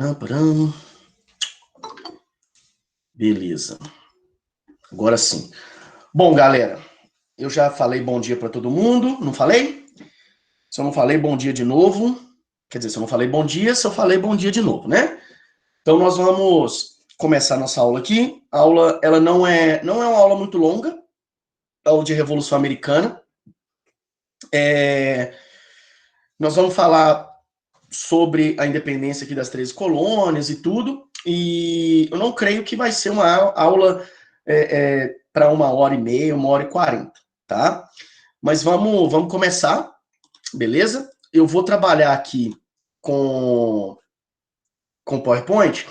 Param. Beleza. Agora sim. Bom, galera, eu já falei bom dia para todo mundo, não falei? Se eu não falei bom dia de novo, quer dizer, se eu não falei bom dia, se eu falei bom dia de novo, né? Então nós vamos começar nossa aula aqui. A aula, ela não é uma aula muito longa, aula de Revolução Americana. Nós vamos falar sobre a independência aqui das 13 colônias e tudo, e eu não creio que vai ser uma aula para 1h30, 1h40, tá? Mas vamos começar, beleza? Eu vou trabalhar aqui com PowerPoint.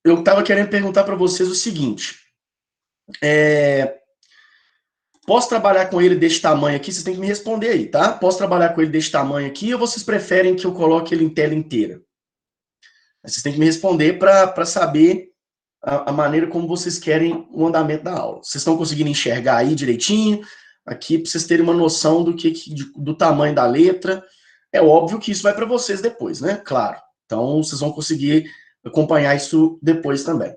Eu estava querendo perguntar para vocês o seguinte: posso trabalhar com ele deste tamanho aqui? Vocês têm que me responder aí, tá? Posso trabalhar com ele deste tamanho aqui ou vocês preferem que eu coloque ele em tela inteira? Vocês têm que me responder para saber a maneira como vocês querem o andamento da aula. Vocês estão conseguindo enxergar aí direitinho? Aqui, para vocês terem uma noção do tamanho da letra. É óbvio que isso vai para vocês depois, né? Claro. Então, vocês vão conseguir acompanhar isso depois também.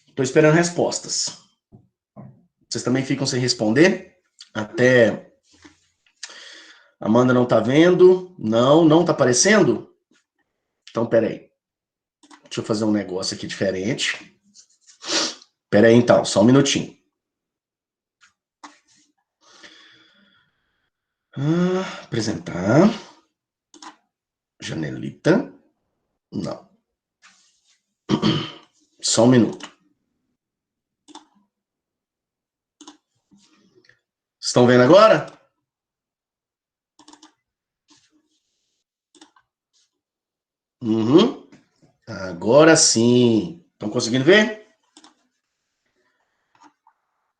Estou esperando respostas. Vocês também ficam sem responder? Até... Amanda não está vendo? Não está aparecendo? Então, peraí. Deixa eu fazer um negócio aqui diferente. Peraí, então, só um minutinho. Apresentar. Janelita. Não. Só um minuto. Estão vendo agora? Uhum. Agora sim. Estão conseguindo ver?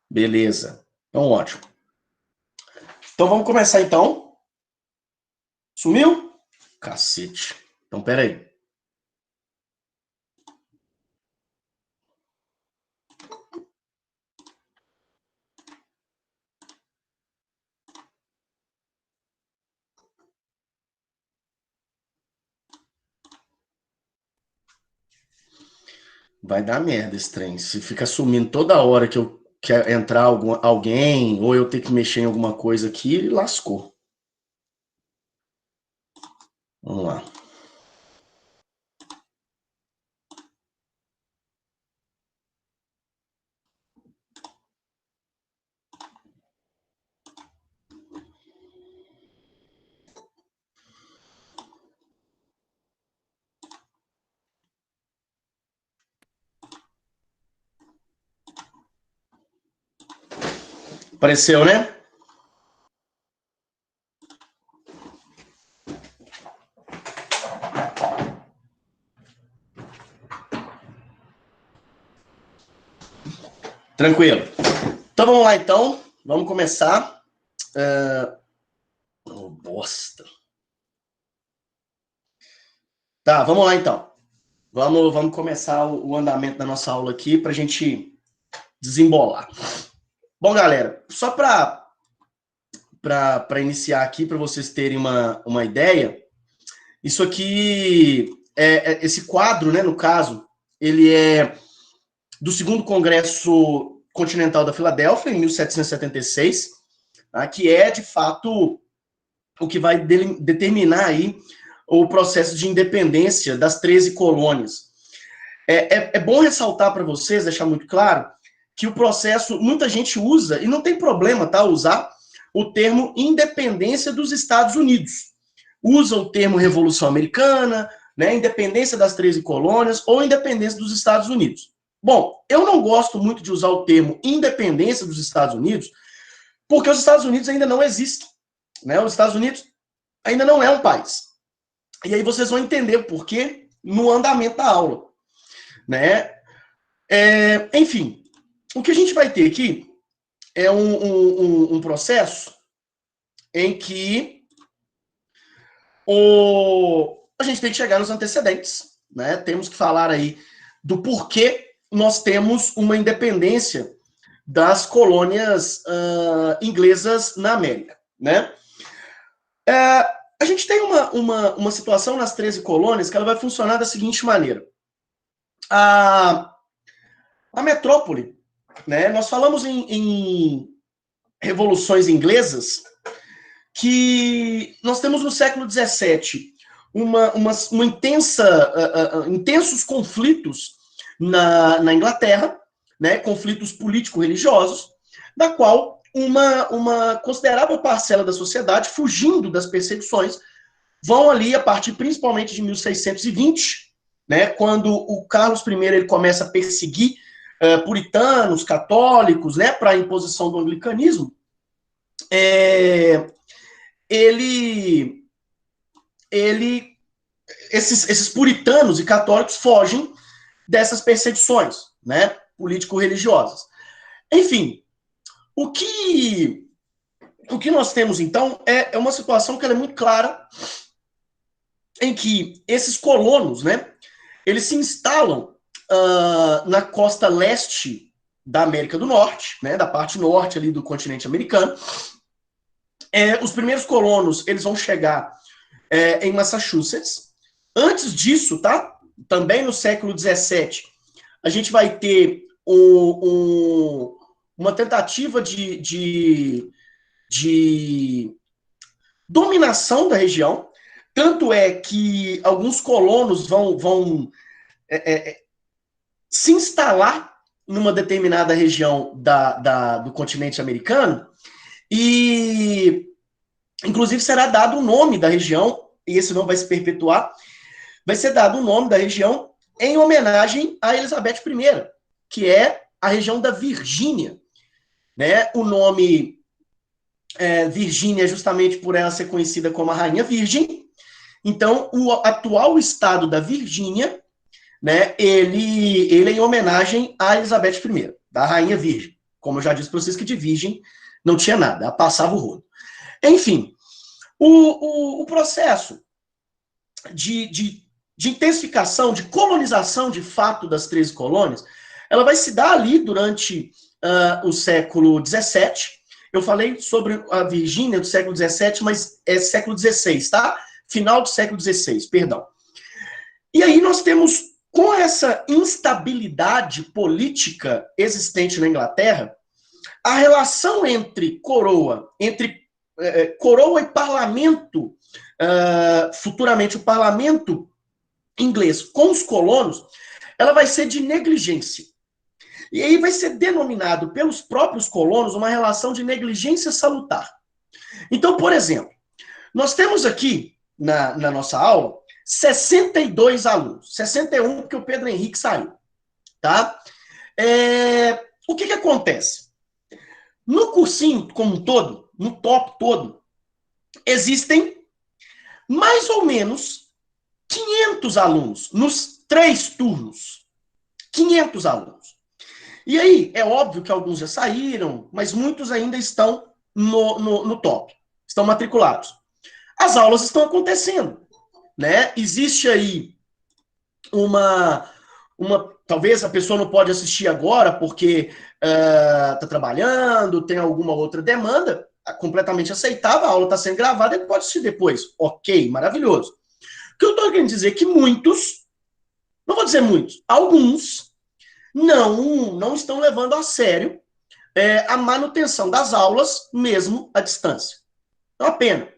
Beleza. Então, ótimo. Então, vamos começar, então. Sumiu? Cacete. Então, peraí. Vai dar merda esse trem. Se fica sumindo toda hora que eu quer entrar alguém ou eu ter que mexer em alguma coisa aqui, lascou. Vamos lá. Apareceu, né? Tranquilo. Então vamos lá, então. Vamos começar. Oh, bosta. Tá, vamos lá, então. Vamos começar o andamento da nossa aula aqui para a gente desembolar. Bom, galera, só para iniciar aqui, para vocês terem uma ideia, isso aqui, esse quadro, né, no caso, ele é do segundo Congresso Continental da Filadélfia, em 1776, tá, que é, de fato, o que vai determinar aí o processo de independência das 13 colônias. É bom ressaltar para vocês, deixar muito claro, que o processo, muita gente usa, e não tem problema, tá, usar o termo independência dos Estados Unidos. Usa o termo Revolução Americana, né, independência das 13 colônias ou independência dos Estados Unidos. Bom, eu não gosto muito de usar o termo independência dos Estados Unidos, porque os Estados Unidos ainda não existem. Né? Os Estados Unidos ainda não é um país. E aí vocês vão entender o porquê no andamento da aula. Né? Enfim, o que a gente vai ter aqui é um processo em que a gente tem que chegar nos antecedentes. Né? Temos que falar aí do porquê nós temos uma independência das colônias inglesas na América. Né? A gente tem uma situação nas 13 colônias que ela vai funcionar da seguinte maneira. A metrópole, né? Nós falamos em revoluções inglesas que nós temos no século XVII intensos conflitos na Inglaterra, né? Conflitos político-religiosos, da qual uma considerável parcela da sociedade, fugindo das perseguições, vão ali a partir principalmente de 1620, né, quando o Carlos I ele começa a perseguir puritanos, católicos, né, para a imposição do anglicanismo, esses puritanos e católicos fogem dessas perseguições, né, político-religiosas. Enfim, o que nós temos, então, é uma situação que ela é muito clara, em que esses colonos, né, eles se instalam na costa leste da América do Norte, né, da parte norte ali do continente americano. Os primeiros colonos, eles vão chegar em Massachusetts. Antes disso, tá? Também no século XVII, a gente vai ter uma tentativa de dominação da região. Tanto é que alguns colonos vão se instalar numa determinada região do continente americano e, inclusive, será dado o nome da região, e esse nome vai se perpetuar, vai ser dado o nome da região em homenagem a Elizabeth I, que é a região da Virgínia. Né? O nome Virgínia é justamente por ela ser conhecida como a Rainha Virgem. Então, o atual estado da Virgínia, né, ele é em homenagem a Elizabeth I, da Rainha Virgem. Como eu já disse para vocês que de virgem não tinha nada, ela passava o rodo. Enfim, o processo de intensificação, de colonização de fato das 13 colônias, ela vai se dar ali durante o século XVII. Eu falei sobre a Virgínia do século XVII, mas é século XVI, tá? Final do século XVI, perdão. E aí nós temos, com essa instabilidade política existente na Inglaterra, a relação entre coroa e parlamento, futuramente o parlamento inglês com os colonos, ela vai ser de negligência. E aí vai ser denominado pelos próprios colonos uma relação de negligência salutar. Então, por exemplo, nós temos aqui, na nossa aula, 62 alunos. 61 porque o Pedro Henrique saiu. Tá? O que acontece? No cursinho como um todo, no top todo, existem mais ou menos 500 alunos nos 3 turnos. 500 alunos. E aí, é óbvio que alguns já saíram, mas muitos ainda estão no top. Estão matriculados. As aulas estão acontecendo. Né? Existe aí talvez a pessoa não pode assistir agora porque está trabalhando, tem alguma outra demanda, completamente aceitável, a aula está sendo gravada, ele pode assistir depois. Ok, maravilhoso. O que eu estou querendo dizer é que muitos, não vou dizer muitos, alguns não estão levando a sério a manutenção das aulas, mesmo à distância. É uma pena.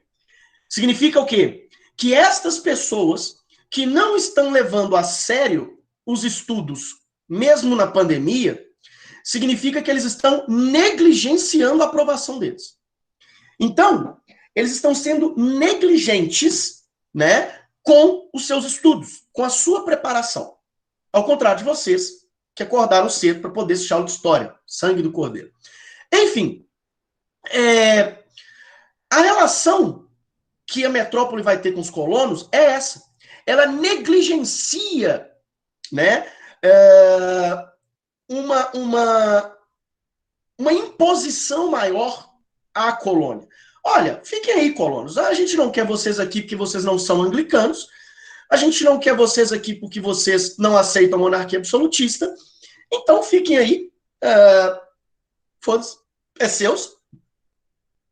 Significa o quê? Que estas pessoas que não estão levando a sério os estudos, mesmo na pandemia, significa que eles estão negligenciando a aprovação deles. Então, eles estão sendo negligentes, né, com os seus estudos, com a sua preparação. Ao contrário de vocês, que acordaram cedo para poder assistir aula de história, sangue do cordeiro. Enfim, a relação que a metrópole vai ter com os colonos é essa. Ela negligencia, né, uma imposição maior à colônia. Olha, fiquem aí, colonos. A gente não quer vocês aqui porque vocês não são anglicanos. A gente não quer vocês aqui porque vocês não aceitam a monarquia absolutista. Então, fiquem aí. Foda-se. É seus.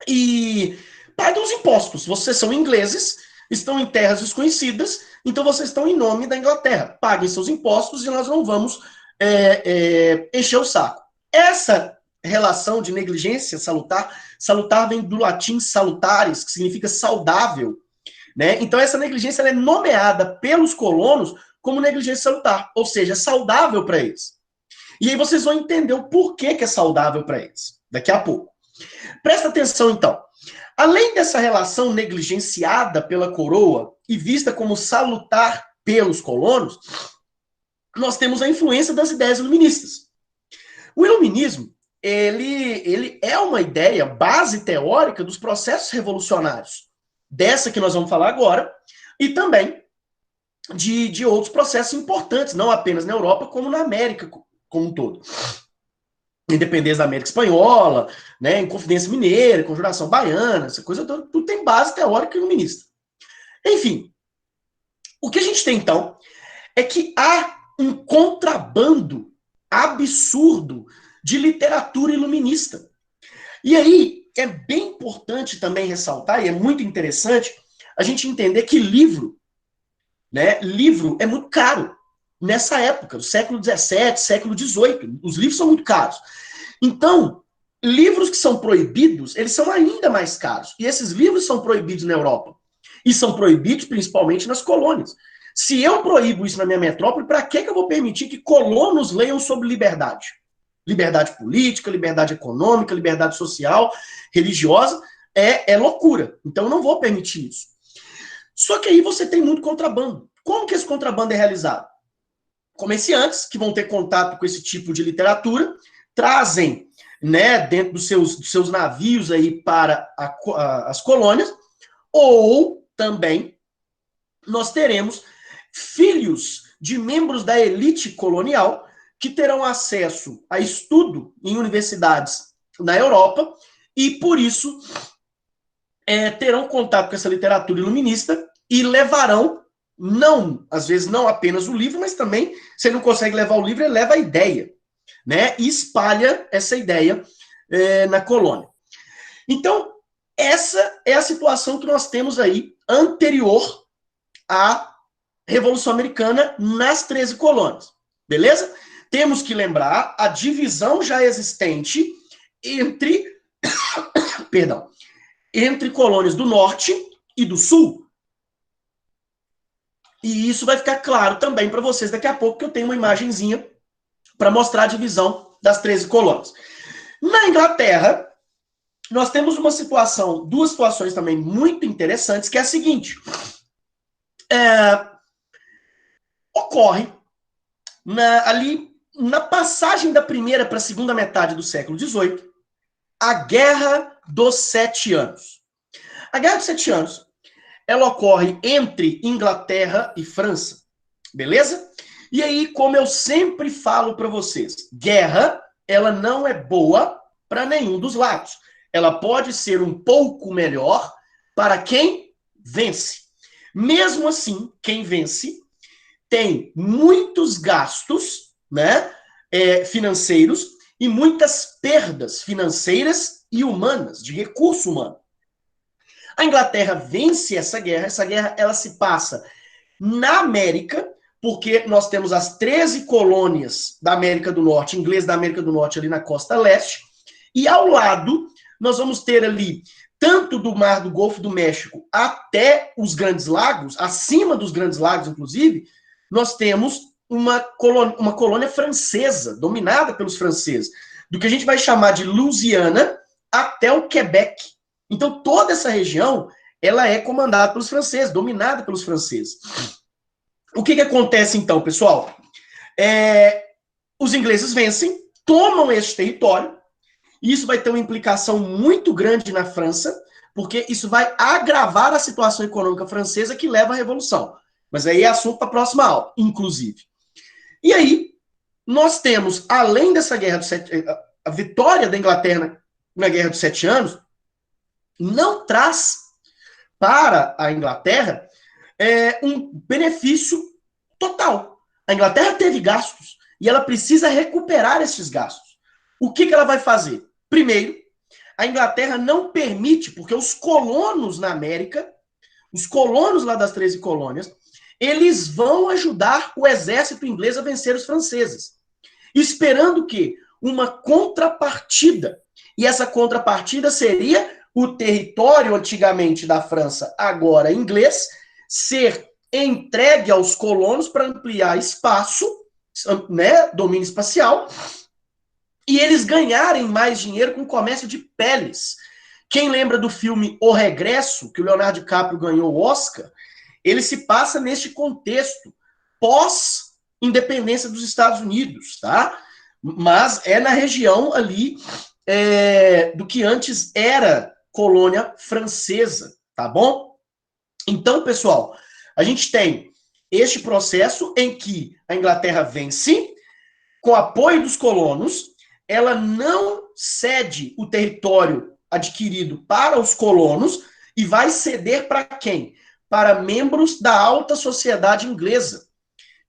E paguem os impostos. Vocês são ingleses. estão em terras desconhecidas, então vocês estão em nome da Inglaterra. Paguem seus impostos e nós não vamos encher o saco. Essa relação de negligência salutar, salutar vem do latim salutares, que significa saudável, né? Então essa negligência ela é nomeada pelos colonos como negligência salutar, ou seja, saudável para eles. E aí vocês vão entender o porquê que é saudável para eles, daqui a pouco. Presta atenção, então. Além dessa relação negligenciada pela coroa e vista como salutar pelos colonos, nós temos a influência das ideias iluministas. O iluminismo, ele é uma ideia, base teórica dos processos revolucionários, dessa que nós vamos falar agora, e também de outros processos importantes, não apenas na Europa, como na América como um todo. Independência da América Espanhola, né, Inconfidência Mineira, Conjuração Baiana, essa coisa toda, tudo tem base teórica iluminista. Enfim, o que a gente tem, então, é que há um contrabando absurdo de literatura iluminista. E aí, é bem importante também ressaltar, e é muito interessante, a gente entender que livro é muito caro. Nessa época, do século XVII, século XVIII, os livros são muito caros. Então, livros que são proibidos, eles são ainda mais caros. E esses livros são proibidos na Europa. E são proibidos principalmente nas colônias. Se eu proíbo isso na minha metrópole, para que eu vou permitir que colonos leiam sobre liberdade? Liberdade política, liberdade econômica, liberdade social, religiosa, é loucura. Então, eu não vou permitir isso. Só que aí você tem muito contrabando. Como que esse contrabando é realizado? Comerciantes que vão ter contato com esse tipo de literatura trazem, né, dentro dos seus navios aí para as colônias, ou também nós teremos filhos de membros da elite colonial que terão acesso a estudo em universidades na Europa e, por isso, terão contato com essa literatura iluminista e levarão, não, às vezes não apenas o livro, mas também, se ele não consegue levar o livro, ele leva a ideia, né? E espalha essa ideia na colônia. Então, essa é a situação que nós temos aí anterior à Revolução Americana nas 13 colônias. Beleza? Temos que lembrar a divisão já existente entre colônias do norte e do sul. E isso vai ficar claro também para vocês daqui a pouco, que eu tenho uma imagenzinha para mostrar a divisão das 13 colônias. Na Inglaterra, nós temos duas situações também muito interessantes, que é a seguinte. Ocorre ali na passagem da primeira para a segunda metade do século XVIII, a Guerra dos 7 Anos. A Guerra dos 7 Anos, ela ocorre entre Inglaterra e França, beleza? E aí, como eu sempre falo para vocês, guerra, ela não é boa para nenhum dos lados. Ela pode ser um pouco melhor para quem vence. Mesmo assim, quem vence tem muitos gastos, né, financeiros e muitas perdas financeiras e humanas, de recurso humano. A Inglaterra vence essa guerra ela se passa na América, porque nós temos as 13 colônias da América do Norte, inglês da América do Norte ali na costa leste, e ao lado nós vamos ter ali, tanto do Mar do Golfo do México até os Grandes Lagos, acima dos Grandes Lagos, inclusive, nós temos uma colônia francesa, dominada pelos franceses, do que a gente vai chamar de Louisiana até o Quebec. Então, toda essa região, ela é comandada pelos franceses, dominada pelos franceses. O que acontece, então, pessoal? Os ingleses vencem, tomam esse território, e isso vai ter uma implicação muito grande na França, porque isso vai agravar a situação econômica francesa que leva à Revolução. Mas aí é assunto para a próxima aula, inclusive. E aí, nós temos, além dessa guerra a vitória da Inglaterra na Guerra dos 7 Anos, não traz para a Inglaterra um benefício total. A Inglaterra teve gastos e ela precisa recuperar esses gastos. O que ela vai fazer? Primeiro, a Inglaterra não permite, porque os colonos na América, os colonos lá das 13 colônias, eles vão ajudar o exército inglês a vencer os franceses, esperando que uma contrapartida, e essa contrapartida seria o território antigamente da França, agora inglês, ser entregue aos colonos para ampliar espaço, né, domínio espacial, e eles ganharem mais dinheiro com o comércio de peles. Quem lembra do filme O Regresso, que o Leonardo DiCaprio ganhou o Oscar, ele se passa neste contexto pós-independência dos Estados Unidos, tá? Mas é na região ali do que antes era colônia francesa, tá bom? Então, pessoal, a gente tem este processo em que a Inglaterra vence, com apoio dos colonos, ela não cede o território adquirido para os colonos e vai ceder para quem? Para membros da alta sociedade inglesa,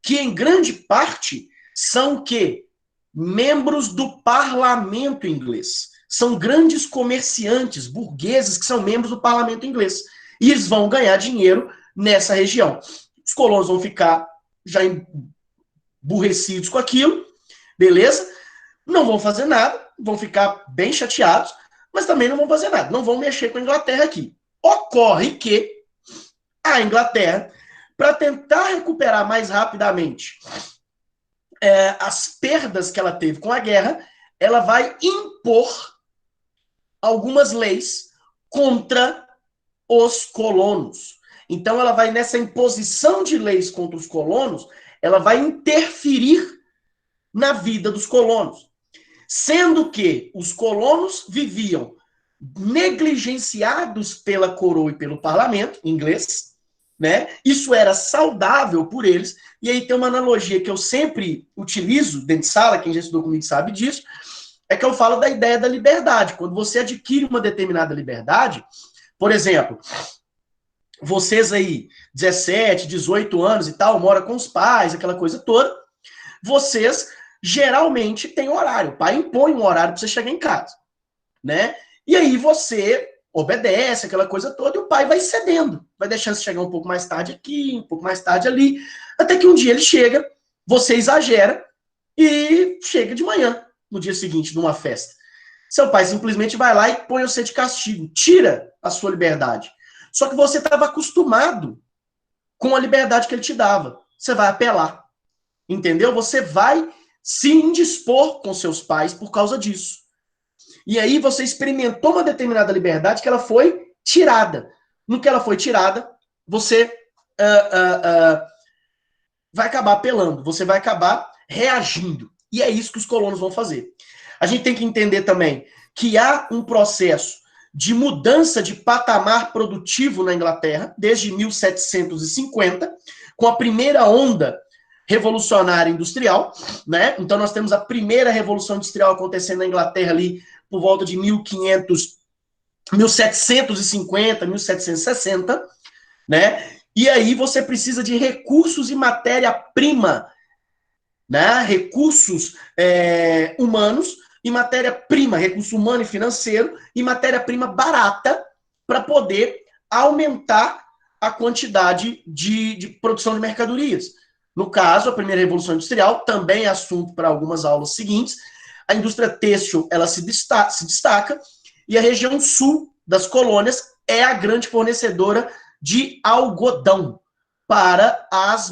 que em grande parte são o quê? Membros do parlamento inglês. São grandes comerciantes, burgueses, que são membros do parlamento inglês. E eles vão ganhar dinheiro nessa região. Os colonos vão ficar já emburrecidos com aquilo, beleza? Não vão fazer nada, vão ficar bem chateados, mas também não vão fazer nada, não vão mexer com a Inglaterra aqui. Ocorre que a Inglaterra, para tentar recuperar mais rapidamente as perdas que ela teve com a guerra, ela vai impor algumas leis contra os colonos. Então, ela vai, nessa imposição de leis contra os colonos, ela vai interferir na vida dos colonos. Sendo que os colonos viviam negligenciados pela coroa e pelo parlamento inglês, né? Isso era saudável por eles. E aí tem uma analogia que eu sempre utilizo dentro de sala, quem já estudou comigo sabe disso, é que eu falo da ideia da liberdade. Quando você adquire uma determinada liberdade, por exemplo, vocês aí, 17, 18 anos e tal, mora com os pais, aquela coisa toda, vocês geralmente têm horário. O pai impõe um horário para você chegar em casa, né? E aí você obedece, aquela coisa toda, e o pai vai cedendo, vai deixando você chegar um pouco mais tarde aqui, um pouco mais tarde ali, até que um dia ele chega, você exagera e chega de manhã, no dia seguinte, numa festa. Seu pai simplesmente vai lá e põe você de castigo, tira a sua liberdade. Só que você estava acostumado com a liberdade que ele te dava. Você vai apelar, entendeu? Você vai se indispor com seus pais por causa disso. E aí você experimentou uma determinada liberdade que ela foi tirada. No que ela foi tirada, você vai acabar apelando, você vai acabar reagindo. E é isso que os colonos vão fazer. A gente tem que entender também que há um processo de mudança de patamar produtivo na Inglaterra, desde 1750, com a primeira onda revolucionária industrial, né? Então nós temos a primeira revolução industrial acontecendo na Inglaterra ali por volta de 1750, 1760, né? E aí você precisa de recursos e matéria-prima, né? Recursos humanos e matéria-prima, recurso humano e financeiro, e matéria-prima barata para poder aumentar a quantidade de produção de mercadorias. No caso, a primeira revolução industrial, também é assunto para algumas aulas seguintes, a indústria têxtil ela se destaca, e a região sul das colônias é a grande fornecedora de algodão para as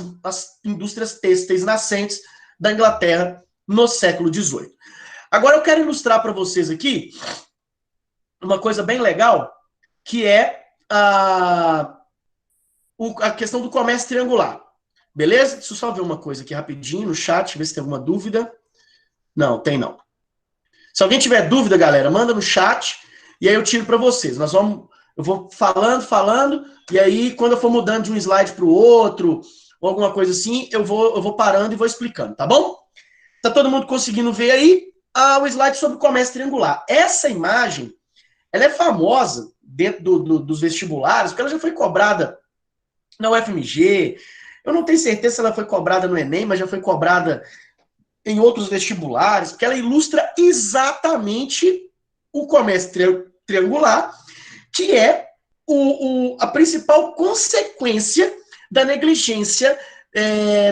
indústrias têxteis nascentes da Inglaterra no século XVIII. Agora eu quero ilustrar para vocês aqui uma coisa bem legal, que é a questão do comércio triangular. Beleza? Deixa eu só ver uma coisa aqui rapidinho no chat, ver se tem alguma dúvida. Não, tem não. Se alguém tiver dúvida, galera, manda no chat e aí eu tiro para vocês. Eu vou falando, e aí quando eu for mudando de um slide para o outro, ou alguma coisa assim, eu vou parando e vou explicando, tá bom? Tá todo mundo conseguindo ver aí? O slide sobre o comércio triangular. Essa imagem, ela é famosa dentro dos vestibulares, porque ela já foi cobrada na UFMG. Eu não tenho certeza se ela foi cobrada no Enem, mas já foi cobrada em outros vestibulares, porque ela ilustra exatamente o comércio triangular, que é a principal consequência da negligência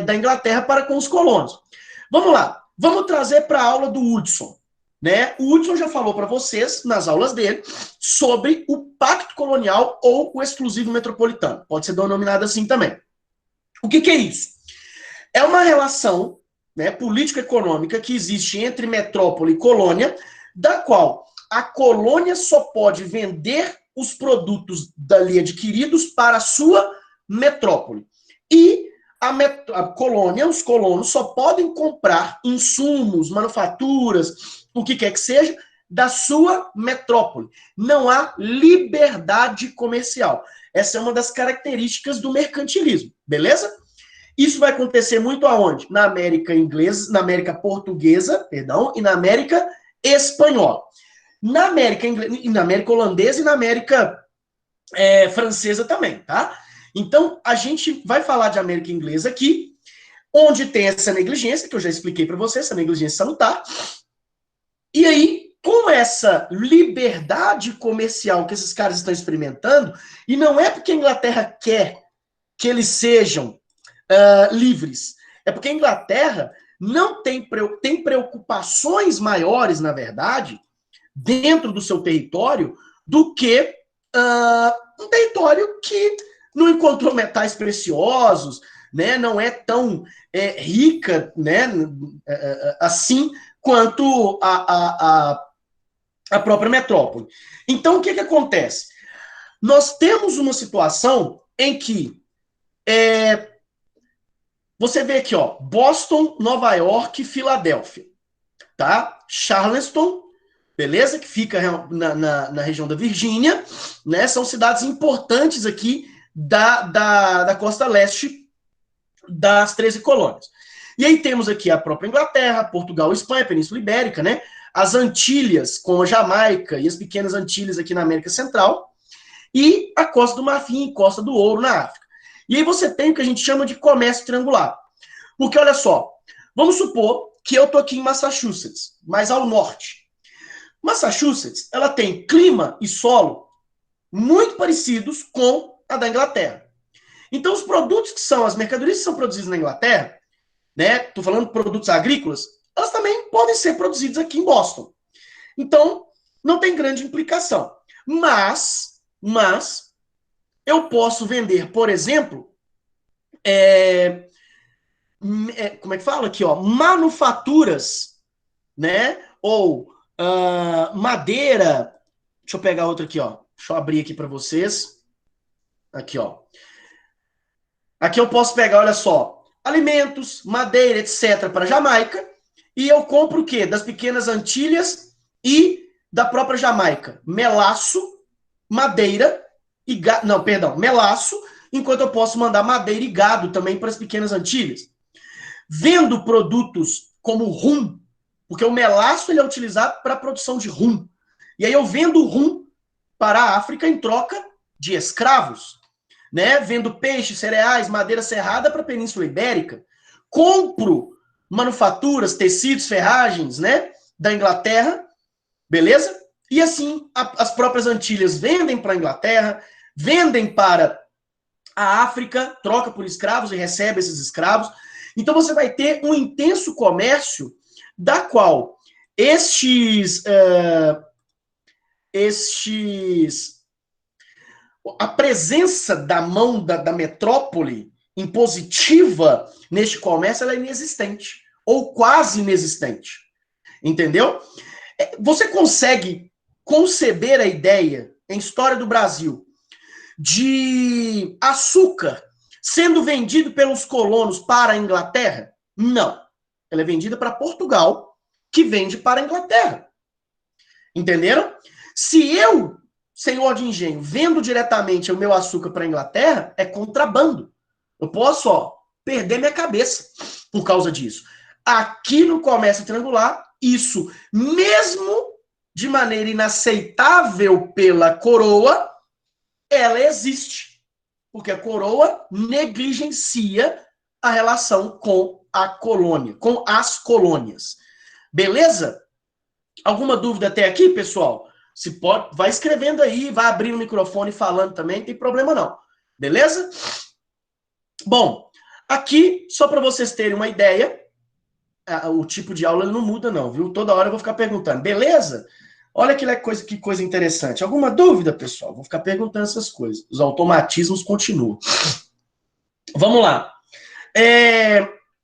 da Inglaterra para com os colonos. Vamos lá, vamos trazer para a aula do Hudson. Né? O Hudson já falou para vocês, nas aulas dele, sobre o pacto colonial ou o exclusivo metropolitano. Pode ser denominado assim também. O que é isso? É uma relação, né, político-econômica que existe entre metrópole e colônia, da qual a colônia só pode vender os produtos dali adquiridos para a sua metrópole. E a colônia, os colonos, só podem comprar insumos, manufaturas, o que quer que seja, da sua metrópole. Não há liberdade comercial. Essa é uma das características do mercantilismo, beleza? Isso vai acontecer muito aonde? Na América inglesa, na América portuguesa, perdão, e na América espanhola. Na América holandesa e na América francesa também, tá? Então, a gente vai falar de América inglesa aqui, onde tem essa negligência, que eu já expliquei para você, essa negligência salutar. E aí, com essa liberdade comercial que esses caras estão experimentando, e não é porque a Inglaterra quer que eles sejam livres, é porque a Inglaterra não tem preocupações maiores, na verdade, dentro do seu território, do que um território que não encontrou metais preciosos, né, não é tão rica, né, assim quanto a própria metrópole. Então, o que acontece? Nós temos uma situação em que você vê aqui, ó, Boston, Nova York, Filadélfia, tá? Charleston, beleza? Que fica na região da Virgínia, né? São cidades importantes aqui da costa leste das 13 colônias. E aí temos aqui a própria Inglaterra, Portugal, Espanha, Península Ibérica, né? As Antilhas, com a Jamaica e as pequenas Antilhas aqui na América Central, e a Costa do Marfim, Costa do Ouro na África. E aí você tem o que a gente chama de comércio triangular. Porque, olha só, vamos supor que eu tô aqui em Massachusetts, mais ao norte. Massachusetts, ela tem clima e solo muito parecidos com a da Inglaterra. Então, os produtos que são, as mercadorias que são produzidas na Inglaterra, né, tô falando de produtos agrícolas, elas também podem ser produzidas aqui em Boston. Então, não tem grande implicação. Mas eu posso vender, por exemplo, como é que fala aqui, ó, manufaturas, né, ou madeira. Deixa eu pegar outra aqui, ó. Deixa eu abrir aqui para vocês. Aqui, ó. Aqui eu posso pegar, olha só, alimentos, madeira, etc, para Jamaica, e eu compro o quê? Das pequenas Antilhas e da própria Jamaica. Melaço, madeira e gado, não, perdão, melaço, enquanto eu posso mandar madeira e gado também para as pequenas Antilhas. Vendo produtos como rum, porque o melaço ele é utilizado para a produção de rum. E aí eu vendo rum para a África em troca de escravos, né? Vendo peixe, cereais, madeira serrada para a Península Ibérica. Compro manufaturas, tecidos, ferragens, né? Da Inglaterra, beleza? E assim, as próprias Antilhas vendem para a Inglaterra, vendem para a África, troca por escravos e recebe esses escravos. Então você vai ter um intenso comércio da qual a presença da mão da metrópole impositiva neste comércio ela é inexistente, ou quase inexistente. Entendeu? Você consegue conceber a ideia, em história do Brasil, de açúcar sendo vendido pelos colonos para a Inglaterra? Não. Ela é vendida para Portugal, que vende para a Inglaterra. Entenderam? Se eu, senhor de engenho, vendo diretamente o meu açúcar para a Inglaterra, é contrabando. Eu posso, ó, perder minha cabeça por causa disso. Aqui no comércio triangular, isso, mesmo de maneira inaceitável pela coroa, ela existe. Porque a coroa negligencia a relação com a colônia, com as colônias. Beleza? Alguma dúvida até aqui, pessoal? Se pode, vai escrevendo aí, vai abrindo o microfone falando também, não tem problema não. Beleza? Bom, aqui, só para vocês terem uma ideia, o tipo de aula não muda não, viu? Toda hora eu vou ficar perguntando, beleza? Olha que coisa interessante. Alguma dúvida, pessoal? Vou ficar perguntando essas coisas. Os automatismos continuam. Vamos lá.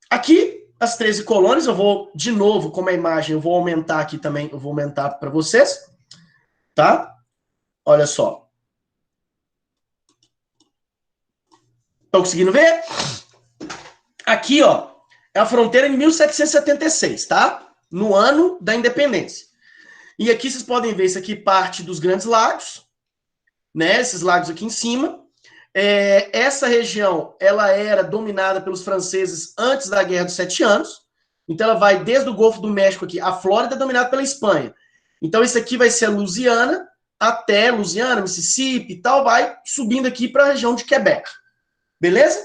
Aqui, as 13 colônias, eu vou, de novo, como a imagem, eu vou aumentar aqui também, eu vou aumentar para vocês, tá? Olha só. Estão conseguindo ver? Aqui, ó, é a fronteira em 1776, tá? No ano da independência. E aqui vocês podem ver, isso aqui parte dos Grandes Lagos, né? Esses lagos aqui em cima. Essa região, ela era dominada pelos franceses antes da Guerra dos 7 Anos. Então, ela vai desde o Golfo do México aqui. A Flórida é dominada pela Espanha. Então, isso aqui vai ser a Louisiana, até Louisiana, Mississippi e tal, vai subindo aqui para a região de Quebec. Beleza?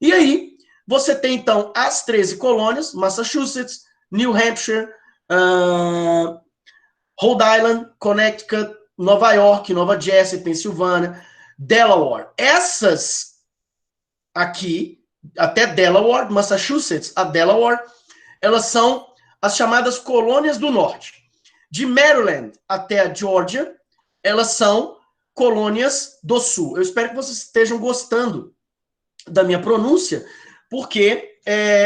E aí, você tem, então, as 13 colônias, Massachusetts, New Hampshire, Rhode Island, Connecticut, Nova York, Nova Jersey, Pensilvânia, Delaware. Essas aqui, até Delaware, Massachusetts, a Delaware, elas são as chamadas colônias do norte. De Maryland até a Georgia, elas são colônias do sul. Eu espero que vocês estejam gostando da minha pronúncia, porque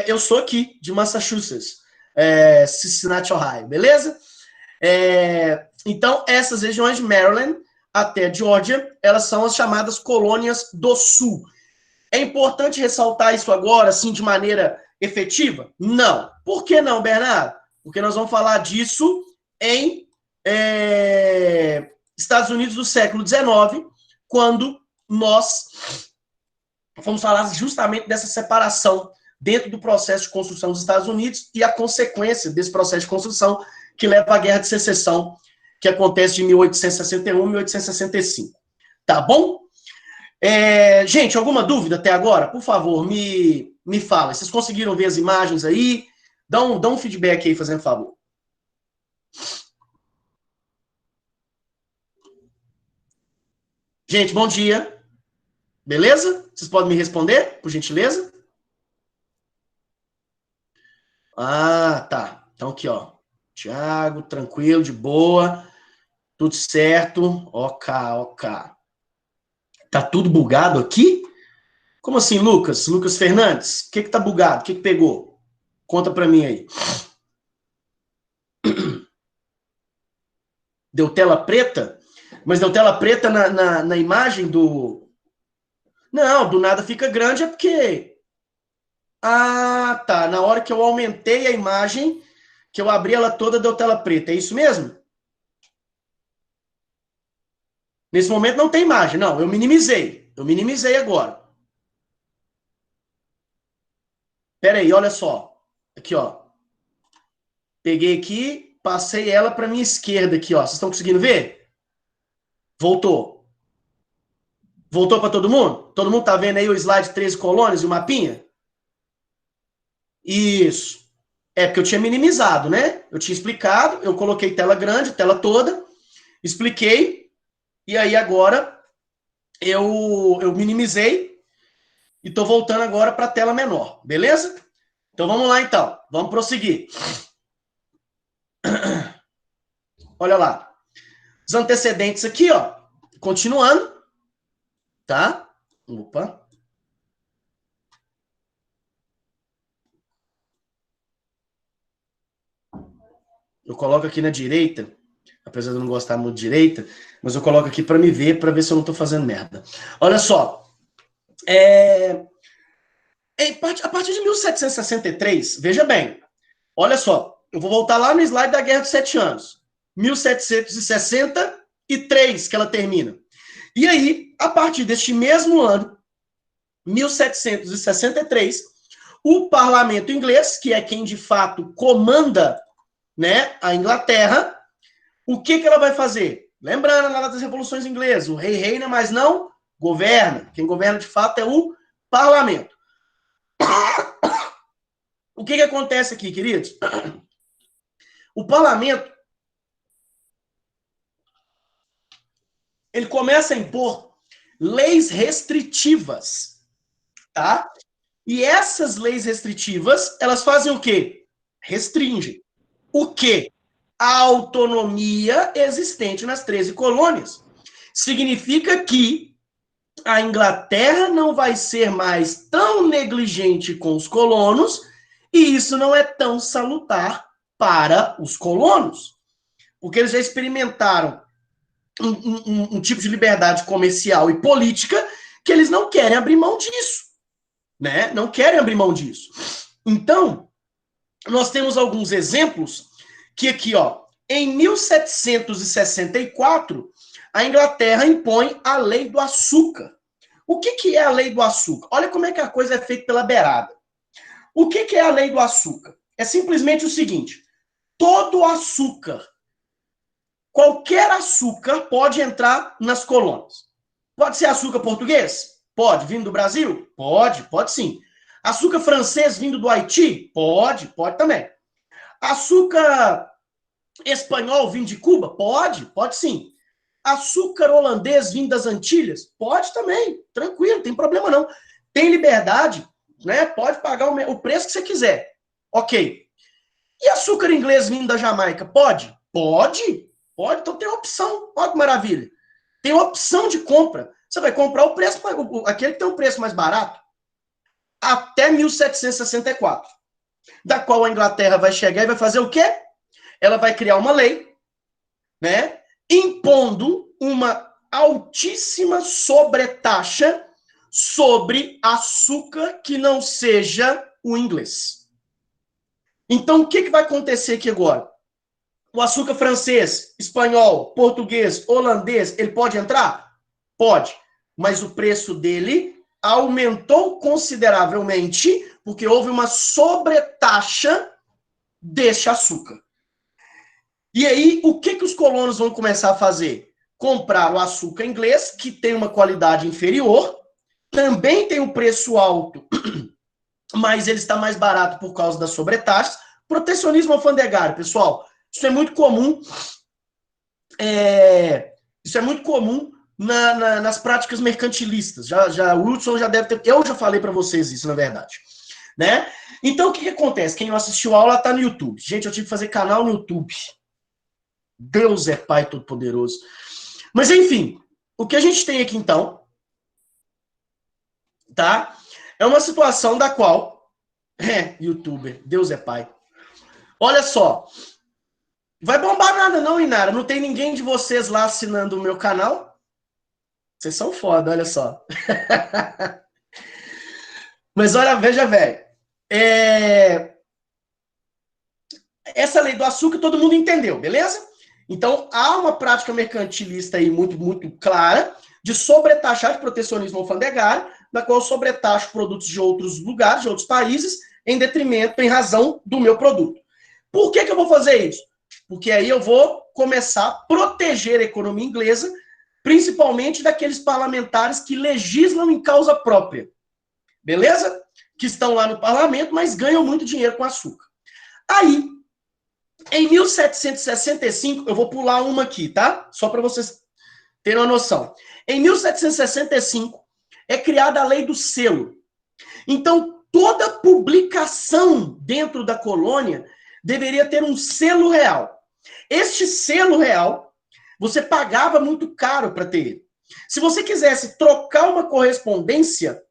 eu sou aqui, de Massachusetts, Cincinnati, Ohio, beleza? Então, essas regiões de Maryland até Georgia, elas são as chamadas colônias do sul. É importante ressaltar isso agora, assim, de maneira efetiva? Não. Por que não, Bernardo? Porque nós vamos falar disso em Estados Unidos do século XIX, quando nós vamos falar justamente dessa separação dentro do processo de construção dos Estados Unidos e a consequência desse processo de construção que leva à Guerra de Secessão, que acontece de 1861 a 1865. Tá bom? Gente, alguma dúvida até agora? Por favor, me fala. Vocês conseguiram ver as imagens aí? Dá um feedback aí, fazendo favor. Gente, bom dia. Beleza? Vocês podem me responder, por gentileza? Ah, tá. Então aqui, ó. Tiago, tranquilo, de boa. Tudo certo. Ok, ok. Tá tudo bugado aqui? Como assim, Lucas? Lucas Fernandes? O que tá bugado? O que pegou? Conta pra mim aí. Deu tela preta? Mas deu tela preta na imagem do... Não, do nada fica grande é porque... Ah, tá. Na hora que eu aumentei a imagem, que eu abri ela toda, deu tela preta. É isso mesmo? Nesse momento não tem imagem. Não, eu minimizei. Eu minimizei agora. Pera aí, olha só. Aqui, ó. Peguei aqui, passei ela para minha esquerda aqui, ó. Vocês estão conseguindo ver? Voltou. Voltou para todo mundo? Todo mundo tá vendo aí o slide 13 colônias e o mapinha? Isso. É porque eu tinha minimizado, né? Eu tinha explicado, eu coloquei tela grande, tela toda, expliquei, e aí agora eu minimizei e tô voltando agora para a tela menor, beleza? Então vamos lá então, vamos prosseguir. Olha lá. Os antecedentes aqui, ó. Continuando, tá? Opa. Eu coloco aqui na direita, apesar de eu não gostar muito de direita, mas eu coloco aqui para me ver, para ver se eu não estou fazendo merda. Olha só. A partir de 1763, veja bem, olha só, eu vou voltar lá no slide da Guerra dos 7 Anos. 1763 que ela termina. E aí, a partir deste mesmo ano, 1763, o parlamento inglês, que é quem de fato comanda, né, a Inglaterra, o que ela vai fazer? Lembrando lá das revoluções inglesas, o rei reina, mas não governa. Quem governa de fato é o parlamento. O que acontece aqui, queridos? O parlamento, ele começa a impor leis restritivas, tá? E essas leis restritivas, elas fazem o quê? Restringem. O quê? A autonomia existente nas 13 colônias. Significa que a Inglaterra não vai ser mais tão negligente com os colonos, e isso não é tão salutar para os colonos, porque eles já experimentaram um tipo de liberdade comercial e política que eles não querem abrir mão disso, né? Não querem abrir mão disso. Então, nós temos alguns exemplos que aqui, ó, em 1764, a Inglaterra impõe a lei do açúcar. O que é a lei do açúcar? Olha como é que a coisa é feita pela beirada. O que é a lei do açúcar? É simplesmente o seguinte: todo açúcar, qualquer açúcar pode entrar nas colônias. Pode ser açúcar português? Pode. Vindo do Brasil? Pode sim. Açúcar francês vindo do Haiti? Pode também. Açúcar espanhol vindo de Cuba? Pode sim. Açúcar holandês vindo das Antilhas? Pode também, tranquilo, não tem problema não. Tem liberdade, né? Pode pagar o preço que você quiser. Ok. E açúcar inglês vindo da Jamaica? Pode? Pode. Então tem opção. Olha que maravilha. Tem opção de compra. Você vai comprar o preço, aquele que tem o preço mais barato, até 1764. Da qual a Inglaterra vai chegar e vai fazer o quê? Ela vai criar uma lei, né, impondo uma altíssima sobretaxa sobre açúcar que não seja o inglês. Então, o que vai acontecer aqui agora? O açúcar francês, espanhol, português, holandês, ele pode entrar? Pode. Mas o preço dele aumentou consideravelmente porque houve uma sobretaxa deste açúcar. E aí, o que os colonos vão começar a fazer? Comprar o açúcar inglês, que tem uma qualidade inferior, também tem um preço alto, mas ele está mais barato por causa das sobretaxas. Protecionismo alfandegário, pessoal, isso é muito comum. Isso é muito comum nas práticas mercantilistas. O Wilson já deve ter. Eu já falei para vocês isso, na verdade. Né? Então, o que acontece? Quem não assistiu a aula está no YouTube. Gente, eu tive que fazer canal no YouTube. Deus é Pai Todo-Poderoso. Mas, enfim, o que a gente tem aqui, então, tá? É uma situação da qual... youtuber, Deus é Pai. Olha só. Vai bombar nada não, Inara. Não tem ninguém de vocês lá assinando o meu canal. Vocês são foda, olha só. Mas olha, veja, velho. Essa lei do açúcar todo mundo entendeu, beleza? Então, há uma prática mercantilista aí muito, muito clara de sobretaxar, de protecionismo alfandegário, da qual eu sobretaxo produtos de outros lugares, de outros países, em detrimento, em razão do meu produto. Por que eu vou fazer isso? Porque aí eu vou começar a proteger a economia inglesa, principalmente daqueles parlamentares que legislam em causa própria. Beleza? Que estão lá no parlamento, mas ganham muito dinheiro com açúcar. Aí, em 1765, eu vou pular uma aqui, tá? Só para vocês terem uma noção. Em 1765, é criada a lei do selo. Então, toda publicação dentro da colônia deveria ter um selo real. Este selo real, você pagava muito caro para ter. Se você quisesse trocar uma correspondência,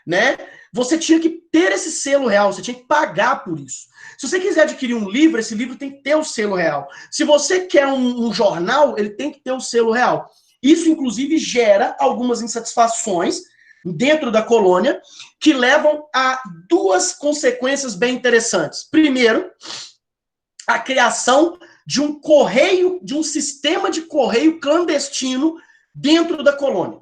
né, você tinha que ter esse selo real, você tinha que pagar por isso. Se você quiser adquirir um livro, esse livro tem que ter o selo real. Se você quer um jornal, ele tem que ter o selo real. Isso, inclusive, gera algumas insatisfações dentro da colônia que levam a duas consequências bem interessantes. Primeiro, a criação de um correio, de um sistema de correio clandestino dentro da colônia,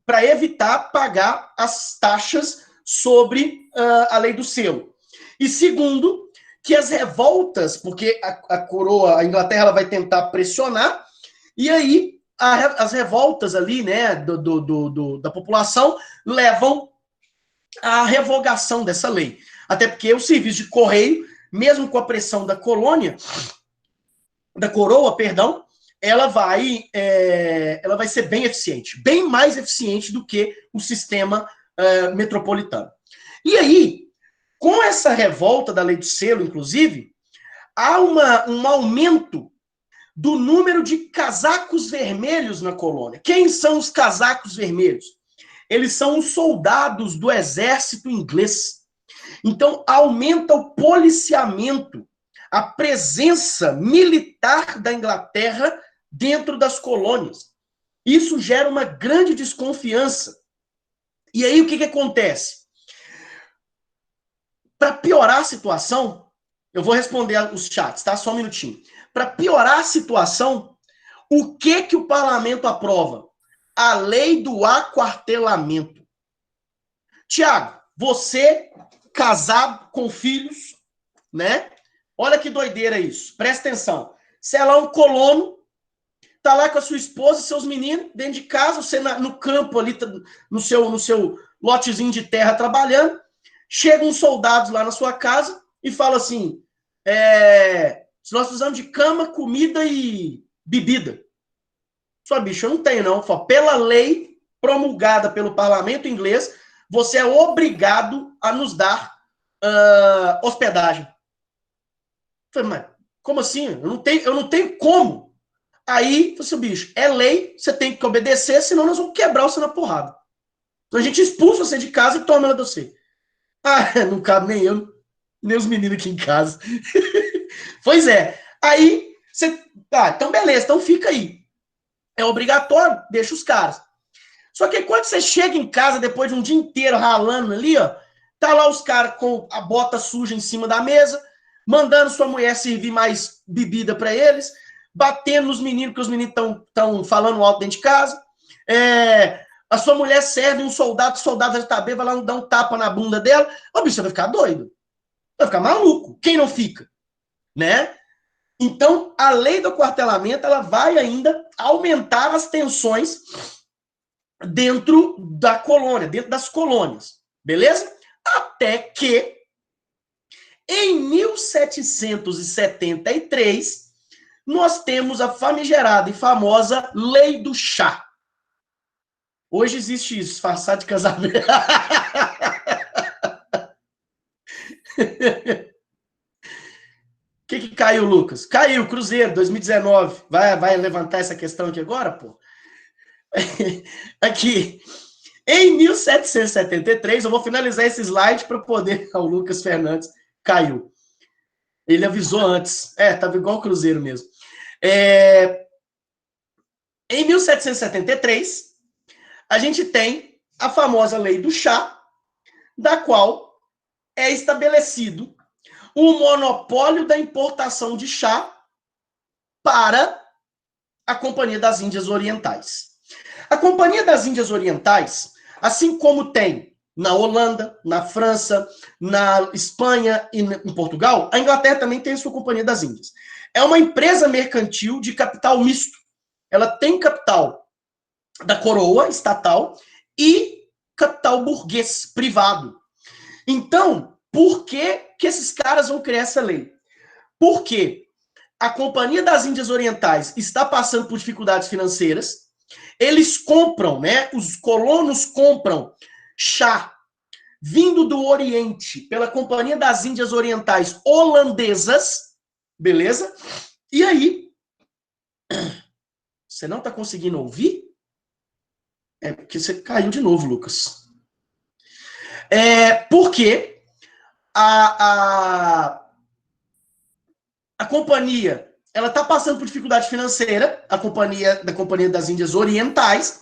para evitar pagar as taxas sobre a lei do selo. E segundo, que as revoltas, porque a coroa, a Inglaterra, ela vai tentar pressionar, e aí as revoltas ali, né, da população, levam à revogação dessa lei. Até porque o serviço de correio, mesmo com a pressão da colônia, da coroa, perdão, ela vai ser bem eficiente, bem mais eficiente do que o sistema metropolitano. E aí, com essa revolta da lei do selo, inclusive, há um aumento do número de casacos vermelhos na colônia. Quem são os casacos vermelhos? Eles são os soldados do exército inglês. Então, aumenta o policiamento, a presença militar da Inglaterra dentro das colônias. Isso gera uma grande desconfiança. E aí, o que acontece? Para piorar a situação, eu vou responder os chats, tá? Só um minutinho. Para piorar a situação, o que o parlamento aprova? A lei do aquartelamento. Tiago, você casado com filhos, né? Olha que doideira isso. Presta atenção. Você é lá um colono, tá lá com a sua esposa e seus meninos dentro de casa, você no campo ali, no seu lotezinho de terra trabalhando. Chegam uns soldados lá na sua casa e falam assim, nós precisamos de cama, comida e bebida. Só, bicho, eu não tenho, não. Pela lei promulgada pelo parlamento inglês, você é obrigado a nos dar hospedagem. Eu falei, mas como assim? Eu não tenho como. Aí, eu falei, bicho, é lei, você tem que obedecer, senão nós vamos quebrar você na porrada. Então a gente expulsa você de casa e toma ela de você. Ah, não cabe nem eu, nem os meninos aqui em casa. Pois é. Aí, você... então beleza, então fica aí. É obrigatório, deixa os caras. Só que quando você chega em casa, depois de um dia inteiro ralando ali, ó, tá lá os caras com a bota suja em cima da mesa, mandando sua mulher servir mais bebida para eles, batendo nos meninos, porque os meninos estão falando alto dentro de casa. A sua mulher serve um soldado, o soldado já tá bem, vai lá dar um tapa na bunda dela. Ô, bicho, você vai ficar doido. Vai ficar maluco. Quem não fica? Né? Então, a lei do aquartelamento, ela vai ainda aumentar as tensões dentro da colônia, dentro das colônias. Beleza? Até que, em 1773, nós temos a famigerada e famosa Lei do Chá. Hoje existe isso, disfarçado de casamento. O que caiu, Lucas? Caiu, Cruzeiro, 2019. Vai levantar essa questão aqui agora, pô? Aqui. Em 1773, eu vou finalizar esse slide para poder... O Lucas Fernandes caiu. Ele avisou antes. Tava igual o Cruzeiro mesmo. Em 1773, a gente tem a famosa Lei do Chá, da qual é estabelecido o monopólio da importação de chá para a Companhia das Índias Orientais. A Companhia das Índias Orientais, assim como tem na Holanda, na França, na Espanha e em Portugal, a Inglaterra também tem a sua Companhia das Índias. É uma empresa mercantil de capital misto. Ela tem capital da coroa estatal e capital burguês, privado. Então, por que esses caras vão criar essa lei? Porque a Companhia das Índias Orientais está passando por dificuldades financeiras, eles compram, né? Os colonos compram chá vindo do Oriente pela Companhia das Índias Orientais holandesas, beleza? E aí, você não está conseguindo ouvir? É porque você caiu de novo, Lucas. Porque a companhia, ela está passando por dificuldade financeira, da Companhia das Índias Orientais,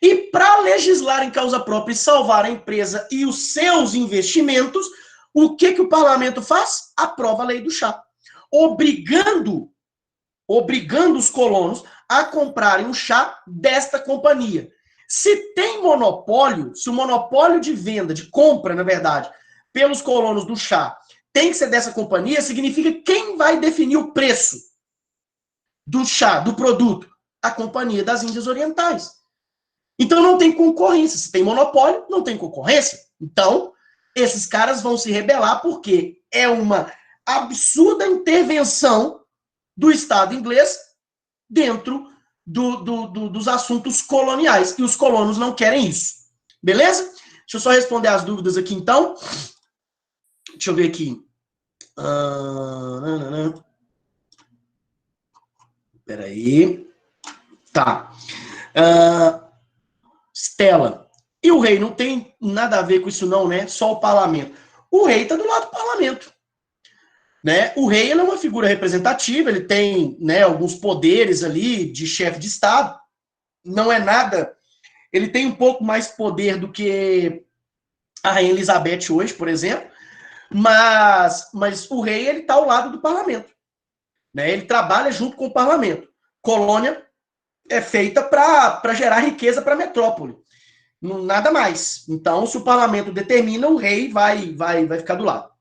e para legislar em causa própria e salvar a empresa e os seus investimentos, o que o parlamento faz? Aprova a lei do chá, obrigando os colonos a comprarem o chá desta companhia. Se tem monopólio, se o monopólio de venda, de compra, na verdade, pelos colonos do chá tem que ser dessa companhia, significa quem vai definir o preço do chá, do produto? A Companhia das Índias Orientais. Então não tem concorrência. Se tem monopólio, não tem concorrência. Então, esses caras vão se rebelar porque é uma absurda intervenção do Estado inglês dentro dos assuntos coloniais. E os colonos não querem isso. Beleza? Deixa eu só responder as dúvidas aqui, então. Deixa eu ver aqui. Peraí. Tá. Stella. E o rei não tem nada a ver com isso não, né? Só o parlamento. O rei está do lado do parlamento. Né? O rei ele é uma figura representativa, ele tem, né, alguns poderes ali de chefe de Estado. Não é nada... Ele tem um pouco mais poder do que a Rainha Elizabeth hoje, por exemplo. Mas o rei ele está ao lado do parlamento. Né? Ele trabalha junto com o parlamento. Colônia é feita para gerar riqueza para a metrópole. Nada mais. Então, se o parlamento determina, o rei vai ficar do lado.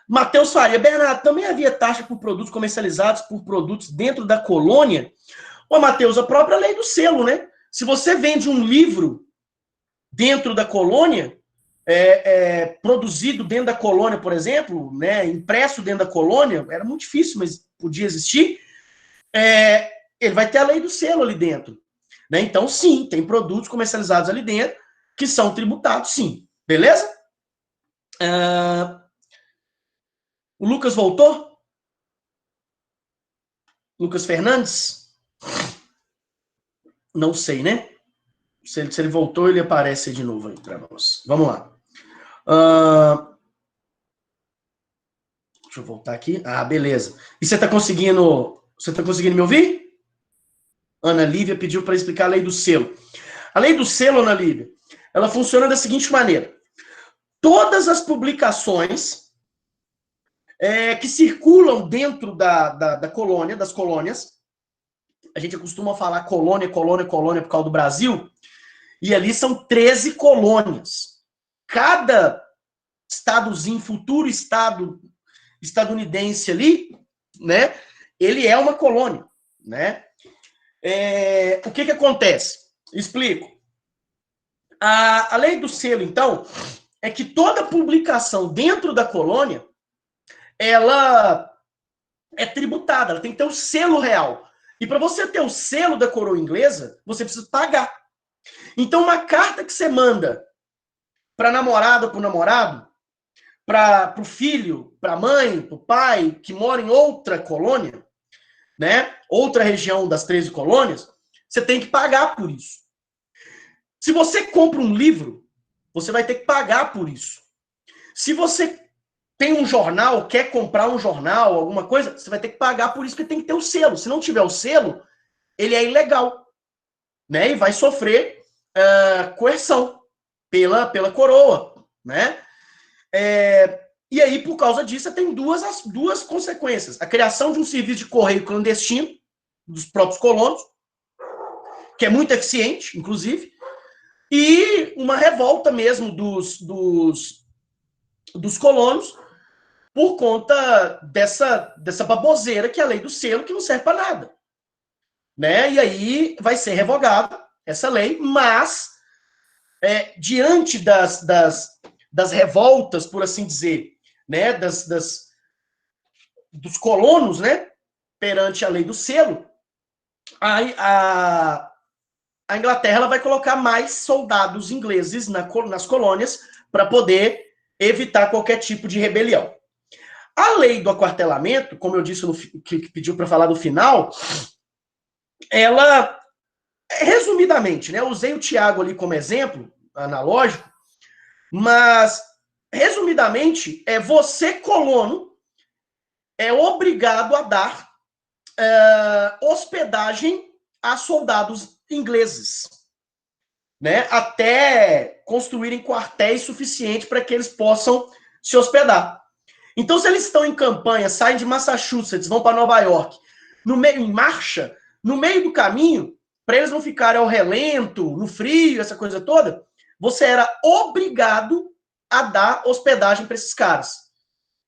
Matheus Faria, Bernardo, também havia taxa por produtos comercializados por produtos dentro da colônia? Ô, Matheus, a própria lei do selo, né? Se você vende um livro dentro da colônia, produzido dentro da colônia, por exemplo, né, impresso dentro da colônia, era muito difícil, mas podia existir, ele vai ter a lei do selo ali dentro. Né? Então, sim, tem produtos comercializados ali dentro que são tributados, sim. Beleza? O Lucas voltou? Lucas Fernandes? Não sei, né? Se ele voltou, ele aparece de novo aí para nós. Vamos lá. Deixa eu voltar aqui. Ah, beleza. E você está conseguindo me ouvir? Ana Lívia pediu para explicar a lei do selo. A lei do selo, Ana Lívia, ela funciona da seguinte maneira. Todas as publicações que circulam dentro da colônia, das colônias, a gente costuma falar colônia por causa do Brasil, e ali são 13 colônias. Cada estadozinho, futuro estado estadunidense ali, né, ele é uma colônia, né? O que acontece? Explico. A lei do selo, então, é que toda publicação dentro da colônia, ela é tributada, ela tem que ter o selo real. E para você ter o selo da coroa inglesa, você precisa pagar. Então, uma carta que você manda para a namorada ou para o namorado, para o filho, para a mãe, para o pai, que mora em outra colônia, né? Outra região das 13 colônias, você tem que pagar por isso. Se você compra um livro, você vai ter que pagar por isso. Se você tem um jornal, quer comprar um jornal, alguma coisa, você vai ter que pagar por isso, porque tem que ter o selo. Se não tiver o selo, ele é ilegal. Né? E vai sofrer coerção pela coroa. Né? E aí, por causa disso, você tem duas consequências. A criação de um serviço de correio clandestino dos próprios colonos, que é muito eficiente, inclusive, e uma revolta mesmo dos colonos por conta dessa baboseira que é a lei do selo, que não serve para nada. Né? E aí vai ser revogada essa lei, mas diante das revoltas, por assim dizer, né, dos colonos, né, perante a lei do selo, a Inglaterra ela vai colocar mais soldados ingleses nas colônias para poder evitar qualquer tipo de rebelião. A lei do aquartelamento, como eu disse, que pediu para falar do final, ela, resumidamente, né, eu usei o Tiago ali como exemplo, analógico, mas, resumidamente, você, colono, é obrigado a dar hospedagem a soldados ingleses, né, até construírem quartéis suficientes para que eles possam se hospedar. Então, se eles estão em campanha, saem de Massachusetts, vão para Nova York, em marcha, no meio do caminho, para eles não ficarem ao relento, no frio, essa coisa toda, você era obrigado a dar hospedagem para esses caras.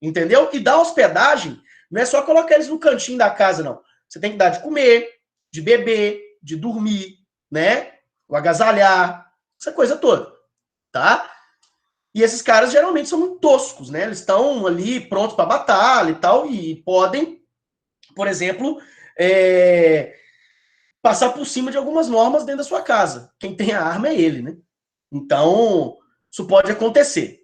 Entendeu? E dar hospedagem não é só colocar eles no cantinho da casa, não. Você tem que dar de comer, de beber, de dormir, né? O agasalhar, essa coisa toda, tá? E esses caras geralmente são muito toscos, né? Eles estão ali prontos para batalha e tal, e podem, por exemplo, passar por cima de algumas normas dentro da sua casa. Quem tem a arma é ele, né? Então, isso pode acontecer.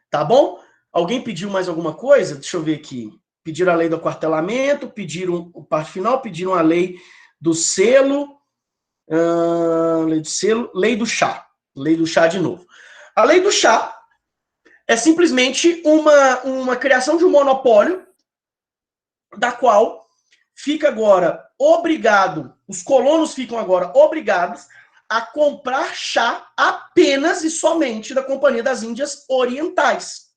Tá bom? Alguém pediu mais alguma coisa? Deixa eu ver aqui. Pediram a lei do aquartelamento, pediram o parte final, pediram a lei do selo, lei do selo, lei do chá. Lei do chá de novo. A lei do chá é simplesmente uma criação de um monopólio da qual fica agora obrigado, os colonos ficam agora obrigados a comprar chá apenas e somente da Companhia das Índias Orientais,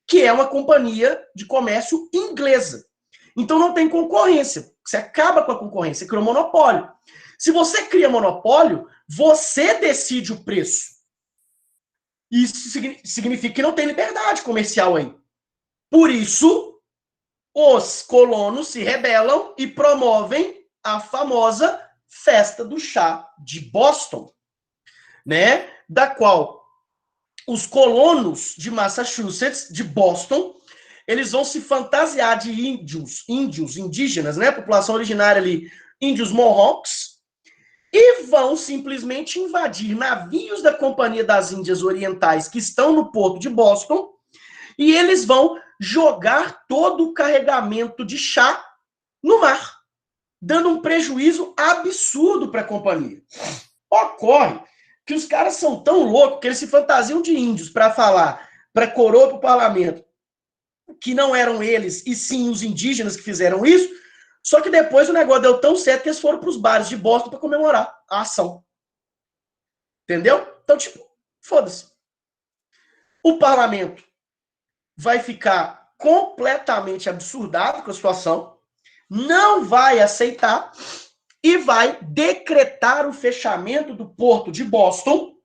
que é uma companhia de comércio inglesa. Então não tem concorrência. Você acaba com a concorrência, cria um monopólio. Se você cria monopólio, você decide o preço. Isso significa que não tem liberdade comercial aí. Por isso, os colonos se rebelam e promovem a famosa Festa do Chá de Boston, né? Da qual os colonos de Massachusetts, de Boston, eles vão se fantasiar de índios, indígenas, né? População originária ali, índios Mohawks, e vão simplesmente invadir navios da Companhia das Índias Orientais que estão no porto de Boston, e eles vão jogar todo o carregamento de chá no mar, dando um prejuízo absurdo para a companhia. Ocorre que os caras são tão loucos que eles se fantasiam de índios para falar para a coroa, para o parlamento, que não eram eles, e sim os indígenas que fizeram isso, só que depois o negócio deu tão certo que eles foram para os bares de Boston para comemorar a ação. Entendeu? Então, tipo, foda-se. O parlamento vai ficar completamente absurdado com a situação, não vai aceitar e vai decretar o fechamento do porto de Boston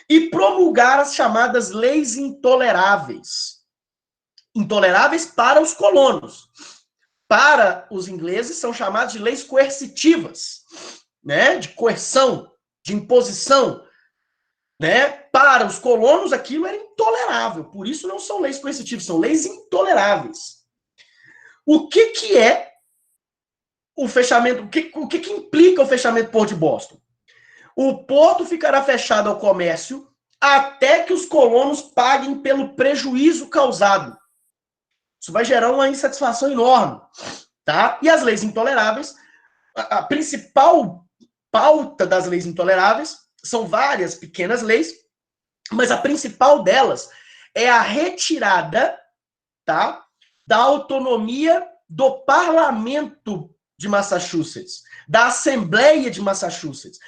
e promulgar as chamadas leis intoleráveis. Intoleráveis para os colonos. Para os ingleses, são chamadas de leis coercitivas, né? De coerção, de imposição. Né? Para os colonos, aquilo era intolerável. Por isso não são leis coercitivas, são leis intoleráveis. O que é o fechamento? O que implica o fechamento do Porto de Boston? O porto ficará fechado ao comércio até que os colonos paguem pelo prejuízo causado. Isso vai gerar uma insatisfação enorme. Tá? E as leis intoleráveis, a principal pauta das leis intoleráveis são várias pequenas leis, mas a principal delas é a retirada, tá, da autonomia do parlamento de Massachusetts, da Assembleia de Massachusetts.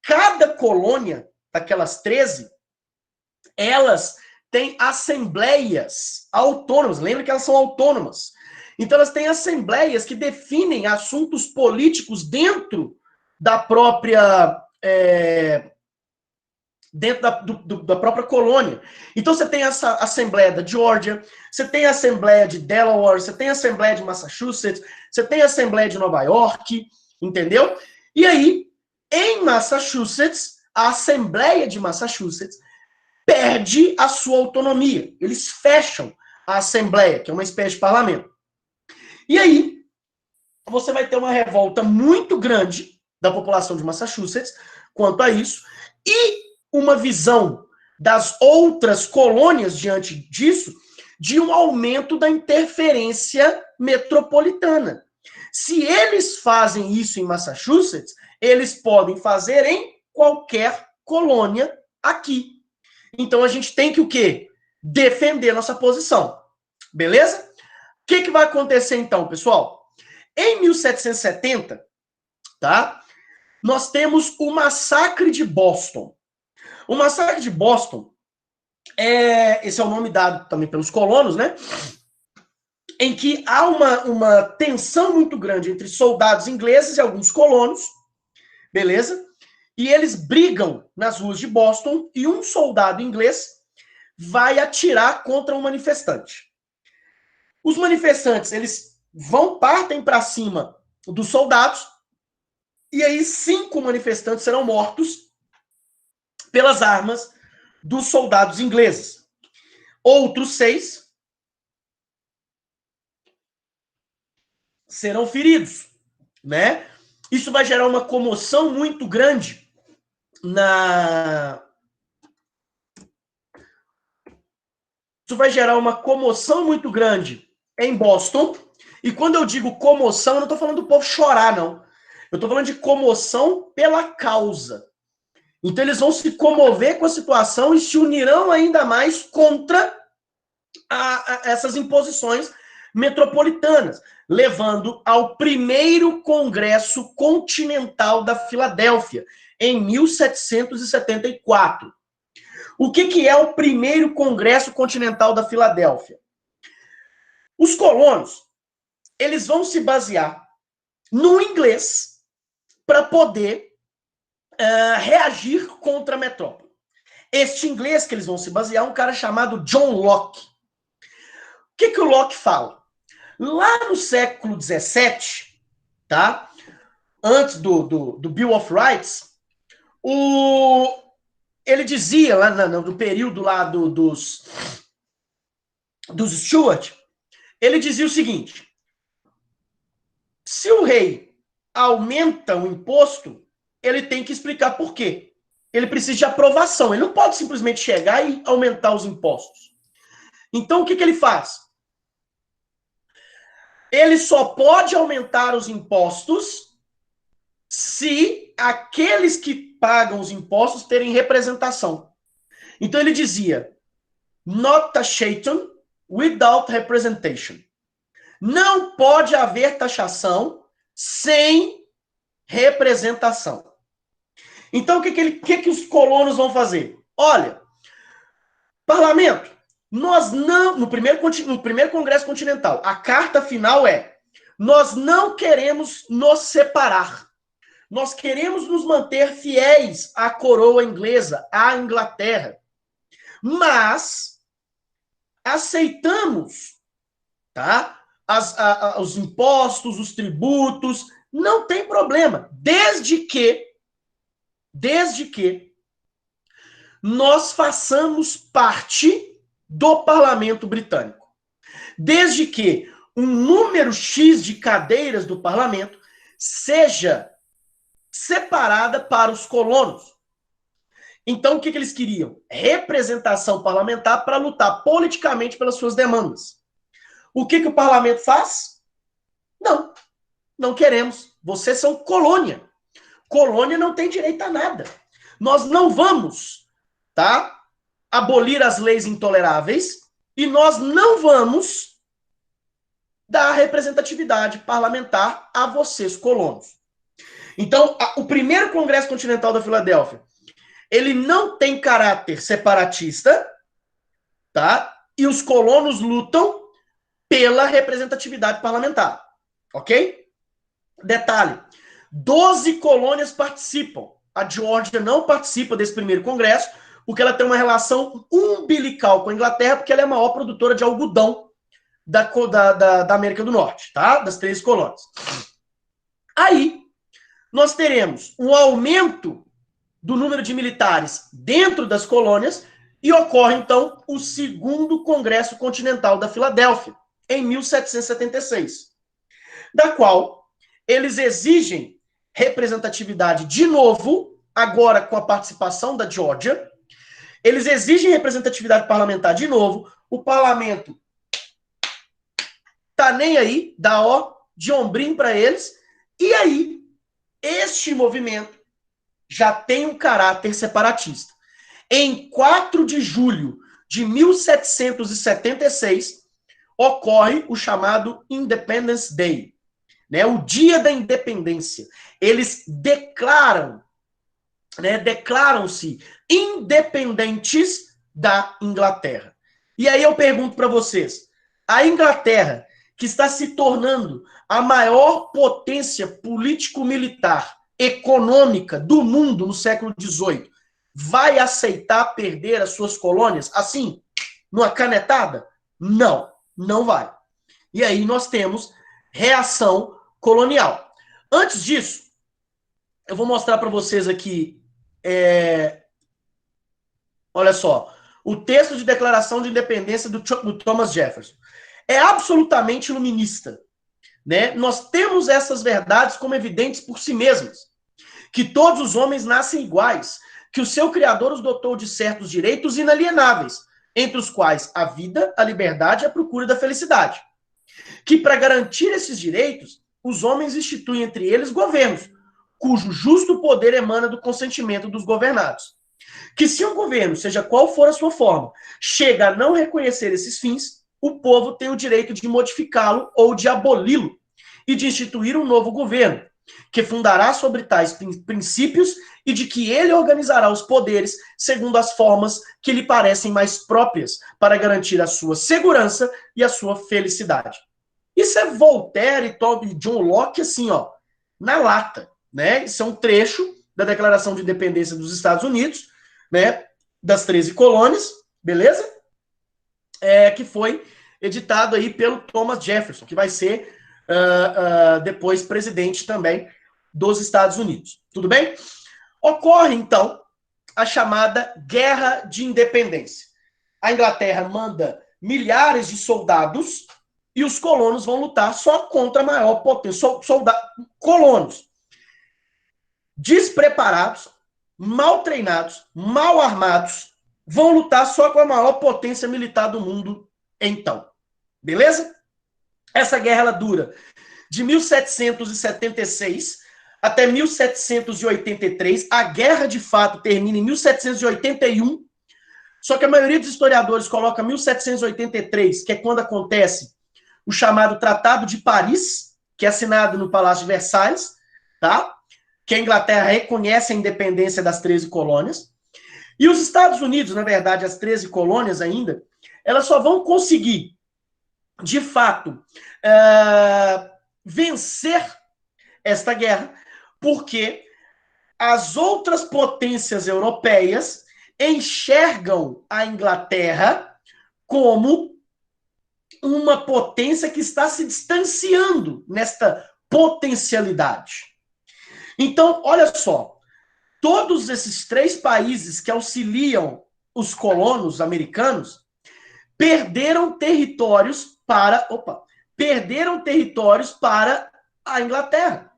Cada colônia, daquelas 13, elas têm assembleias autônomas. Lembra que elas são autônomas. Então, elas têm assembleias que definem assuntos políticos dentro da própria... dentro da própria colônia. Então, você tem essa Assembleia da Geórgia, você tem a Assembleia de Delaware, você tem a Assembleia de Massachusetts, você tem a Assembleia de Nova York, entendeu? E aí, em Massachusetts, a Assembleia de Massachusetts perde a sua autonomia. Eles fecham a Assembleia, que é uma espécie de parlamento. E aí, você vai ter uma revolta muito grande da população de Massachusetts quanto a isso, e uma visão das outras colônias diante disso, de um aumento da interferência metropolitana. Se eles fazem isso em Massachusetts, eles podem fazer em qualquer colônia aqui. Então a gente tem que o quê? Defender nossa posição. Beleza? O que vai acontecer então, pessoal? Em 1770, tá? Nós temos o massacre de Boston. O massacre de Boston, esse é o nome dado também pelos colonos, né? Em que há uma tensão muito grande entre soldados ingleses e alguns colonos, beleza? E eles brigam nas ruas de Boston e um soldado inglês vai atirar contra um manifestante. Os manifestantes, eles partem para cima dos soldados, e aí 5 manifestantes serão mortos pelas armas dos soldados ingleses. Outros 6 serão feridos, né? Isso vai gerar uma comoção muito grande Isso vai gerar uma comoção muito grande em Boston. E quando eu digo comoção, eu não estou falando do povo chorar, não. Eu estou falando de comoção pela causa. Então eles vão se comover com a situação e se unirão ainda mais contra essas imposições metropolitanas, levando ao primeiro Congresso Continental da Filadélfia, em 1774. O que é o primeiro Congresso Continental da Filadélfia? Os colonos, eles vão se basear no inglês para poder reagir contra a metrópole. Este inglês que eles vão se basear é um cara chamado John Locke. O que o Locke fala? Lá no século XVII, tá? Antes do Bill of Rights, ele dizia, lá no período lá dos Stuart, ele dizia o seguinte: se o rei aumenta o imposto, ele tem que explicar por quê. Ele precisa de aprovação. Ele não pode simplesmente chegar e aumentar os impostos. Então, o que ele faz? Ele só pode aumentar os impostos se aqueles que pagam os impostos terem representação. Então, ele dizia: not taxation without representation. Não pode haver taxação sem representação. Então, o que os colonos vão fazer? Olha, parlamento, nós não, no primeiro Congresso Continental, a carta final é: nós não queremos nos separar. Nós queremos nos manter fiéis à coroa inglesa, à Inglaterra. Mas aceitamos, tá? Os impostos, os tributos, não tem problema, desde que nós façamos parte do parlamento britânico. Desde que um número X de cadeiras do parlamento seja separada para os colonos. Então, o que eles queriam? Representação parlamentar para lutar politicamente pelas suas demandas. O que o parlamento faz? Não queremos. Vocês são colônia. Colônia não tem direito a nada. Nós não vamos, tá, abolir as leis intoleráveis e nós não vamos dar representatividade parlamentar a vocês, colonos. Então, o primeiro Congresso Continental da Filadélfia, ele não tem caráter separatista, tá? E os colonos lutam pela representatividade parlamentar, ok? Detalhe: 12 colônias participam. A Geórgia não participa desse primeiro congresso, porque ela tem uma relação umbilical com a Inglaterra, porque ela é a maior produtora de algodão da América do Norte, tá? Das 13 colônias. Aí, nós teremos um aumento do número de militares dentro das colônias e ocorre, então, o segundo Congresso Continental da Filadélfia, em 1776, da qual eles exigem representatividade de novo, agora com a participação da Geórgia. Eles exigem representatividade parlamentar de novo. O parlamento tá nem aí, dá de ombrinho para eles. E aí, este movimento já tem um caráter separatista. Em 4 de julho de 1776, ocorre o chamado Independence Day, né, o Dia da Independência. Eles declaram-se independentes da Inglaterra. E aí eu pergunto para vocês: a Inglaterra, que está se tornando a maior potência político-militar, econômica do mundo no século XVIII, vai aceitar perder as suas colônias assim, numa canetada? Não, não vai. E aí nós temos reação colonial. Antes disso, eu vou mostrar para vocês aqui, olha só, o texto de declaração de independência do Thomas Jefferson. É absolutamente iluminista. né? Nós temos essas verdades como evidentes por si mesmas, que todos os homens nascem iguais, que o seu Criador os dotou de certos direitos inalienáveis, entre os quais a vida, a liberdade e a procura da felicidade. Que para garantir esses direitos, os homens instituem entre eles governos, cujo justo poder emana do consentimento dos governados. Que se um governo, seja qual for a sua forma, chega a não reconhecer esses fins, o povo tem o direito de modificá-lo ou de aboli-lo e de instituir um novo governo, que fundará sobre tais princípios e de que ele organizará os poderes segundo as formas que lhe parecem mais próprias para garantir a sua segurança e a sua felicidade. Isso é Voltaire e John Locke, assim, ó, na lata, né? Isso é um trecho da Declaração de Independência dos Estados Unidos, né? Das 13 colônias, beleza? Que foi editado aí pelo Thomas Jefferson, que vai ser depois presidente também dos Estados Unidos. Tudo bem? Ocorre, então, a chamada Guerra de Independência. A Inglaterra manda milhares de soldados e os colonos vão lutar só contra a maior potência. Colonos despreparados, mal treinados, mal armados, vão lutar só com a maior potência militar do mundo, então. Beleza? Essa guerra ela dura de 1776 até 1783. A guerra, de fato, termina em 1781. Só que a maioria dos historiadores coloca 1783, que é quando acontece o chamado Tratado de Paris, que é assinado no Palácio de Versalhes, tá? Que a Inglaterra reconhece a independência das 13 colônias. E os Estados Unidos, na verdade, as 13 colônias ainda, elas só vão conseguir, de fato, vencer esta guerra, porque as outras potências europeias enxergam a Inglaterra como uma potência que está se distanciando nesta potencialidade. Então, olha só, todos esses 3 países que auxiliam os colonos americanos perderam territórios para a Inglaterra.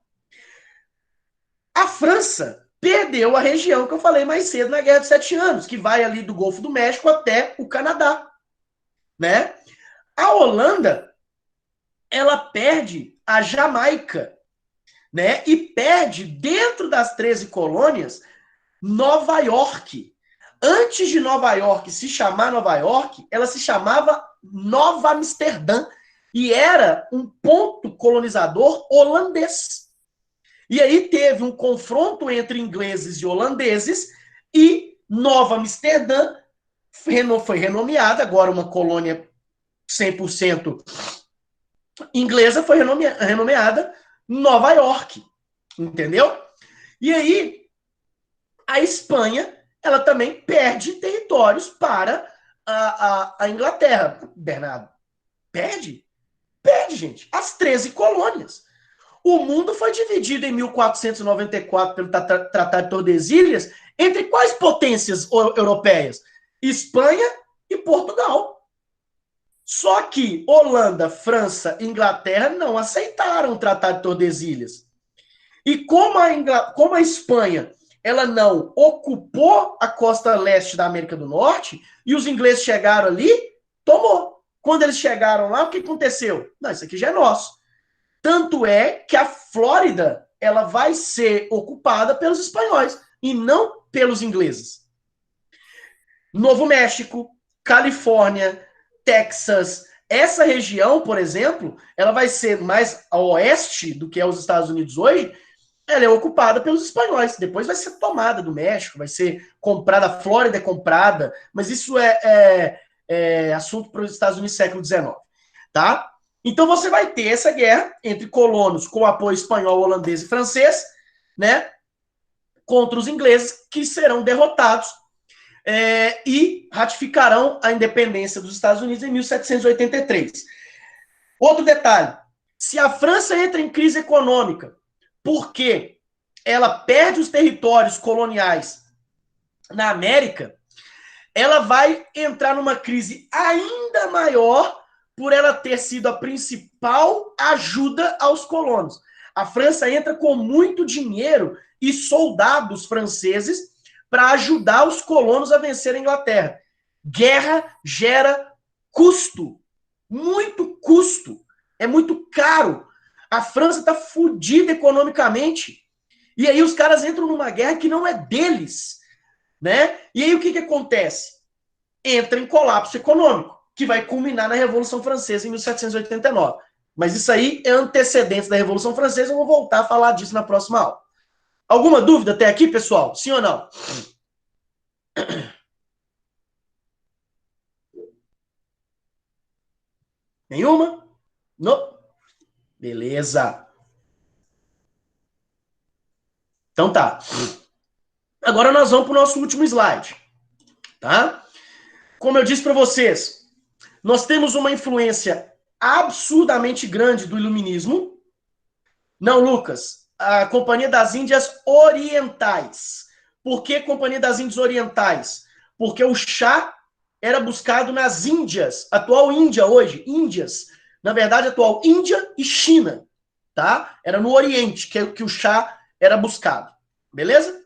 A França perdeu a região que eu falei mais cedo na Guerra dos 7 Anos, que vai ali do Golfo do México até o Canadá, né? A Holanda, ela perde a Jamaica, né? E perde, dentro das 13 colônias, Nova York. Antes de Nova York se chamar Nova York, ela se chamava Nova Amsterdã e era um ponto colonizador holandês. E aí teve um confronto entre ingleses e holandeses e Nova Amsterdã foi renomeada, agora uma colônia 100% inglesa, foi renomeada Nova York, entendeu? E aí a Espanha, ela também perde territórios para a Inglaterra. Bernardo, perde? Perde, gente. As 13 colônias. O mundo foi dividido em 1494 pelo Tratado de Tordesilhas entre quais potências europeias? Espanha e Portugal. Só que Holanda, França e Inglaterra não aceitaram o Tratado de Tordesilhas. E como a Espanha ela não ocupou a costa leste da América do Norte e os ingleses chegaram ali, tomou. Quando eles chegaram lá, o que aconteceu? Não, isso aqui já é nosso. Tanto é que a Flórida ela vai ser ocupada pelos espanhóis e não pelos ingleses. Novo México, Califórnia, Texas, essa região, por exemplo, ela vai ser mais a oeste do que é os Estados Unidos hoje, ela é ocupada pelos espanhóis. Depois vai ser tomada do México, vai ser comprada, a Flórida é comprada, mas isso é assunto para os Estados Unidos século XIX, tá? Então você vai ter essa guerra entre colonos com apoio espanhol, holandês e francês, né, contra os ingleses, que serão derrotados e ratificarão a independência dos Estados Unidos em 1783. Outro detalhe, se a França entra em crise econômica porque ela perde os territórios coloniais na América, ela vai entrar numa crise ainda maior por ela ter sido a principal ajuda aos colonos. A França entra com muito dinheiro e soldados franceses para ajudar os colonos a vencer a Inglaterra. Guerra gera custo, muito custo, é muito caro. A França está fodida economicamente. E aí os caras entram numa guerra que não é deles, né? E aí o que acontece? Entra em colapso econômico, que vai culminar na Revolução Francesa em 1789. Mas isso aí é antecedente da Revolução Francesa, eu vou voltar a falar disso na próxima aula. Alguma dúvida até aqui, pessoal? Sim ou não? Nenhuma? Não? Beleza. Então tá. Agora nós vamos para o nosso último slide, tá? Como eu disse para vocês, nós temos uma influência absurdamente grande do iluminismo. Não, Lucas, a Companhia das Índias Orientais. Por que Companhia das Índias Orientais? Porque o chá era buscado nas Índias, atual Índia hoje, Índias, na verdade, atual Índia e China, tá? Era no Oriente que o chá era buscado, beleza?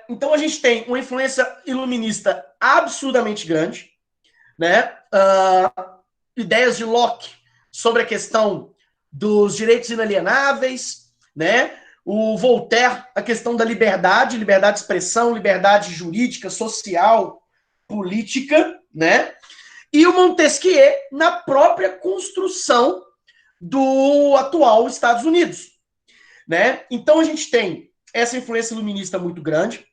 Então a gente tem uma influência iluminista absurdamente grande, né? Ideias de Locke sobre a questão dos direitos inalienáveis, né? O Voltaire, a questão da liberdade, liberdade de expressão, liberdade jurídica, social, política, né? E o Montesquieu na própria construção do atual Estados Unidos, né? Então a gente tem essa influência iluminista muito grande,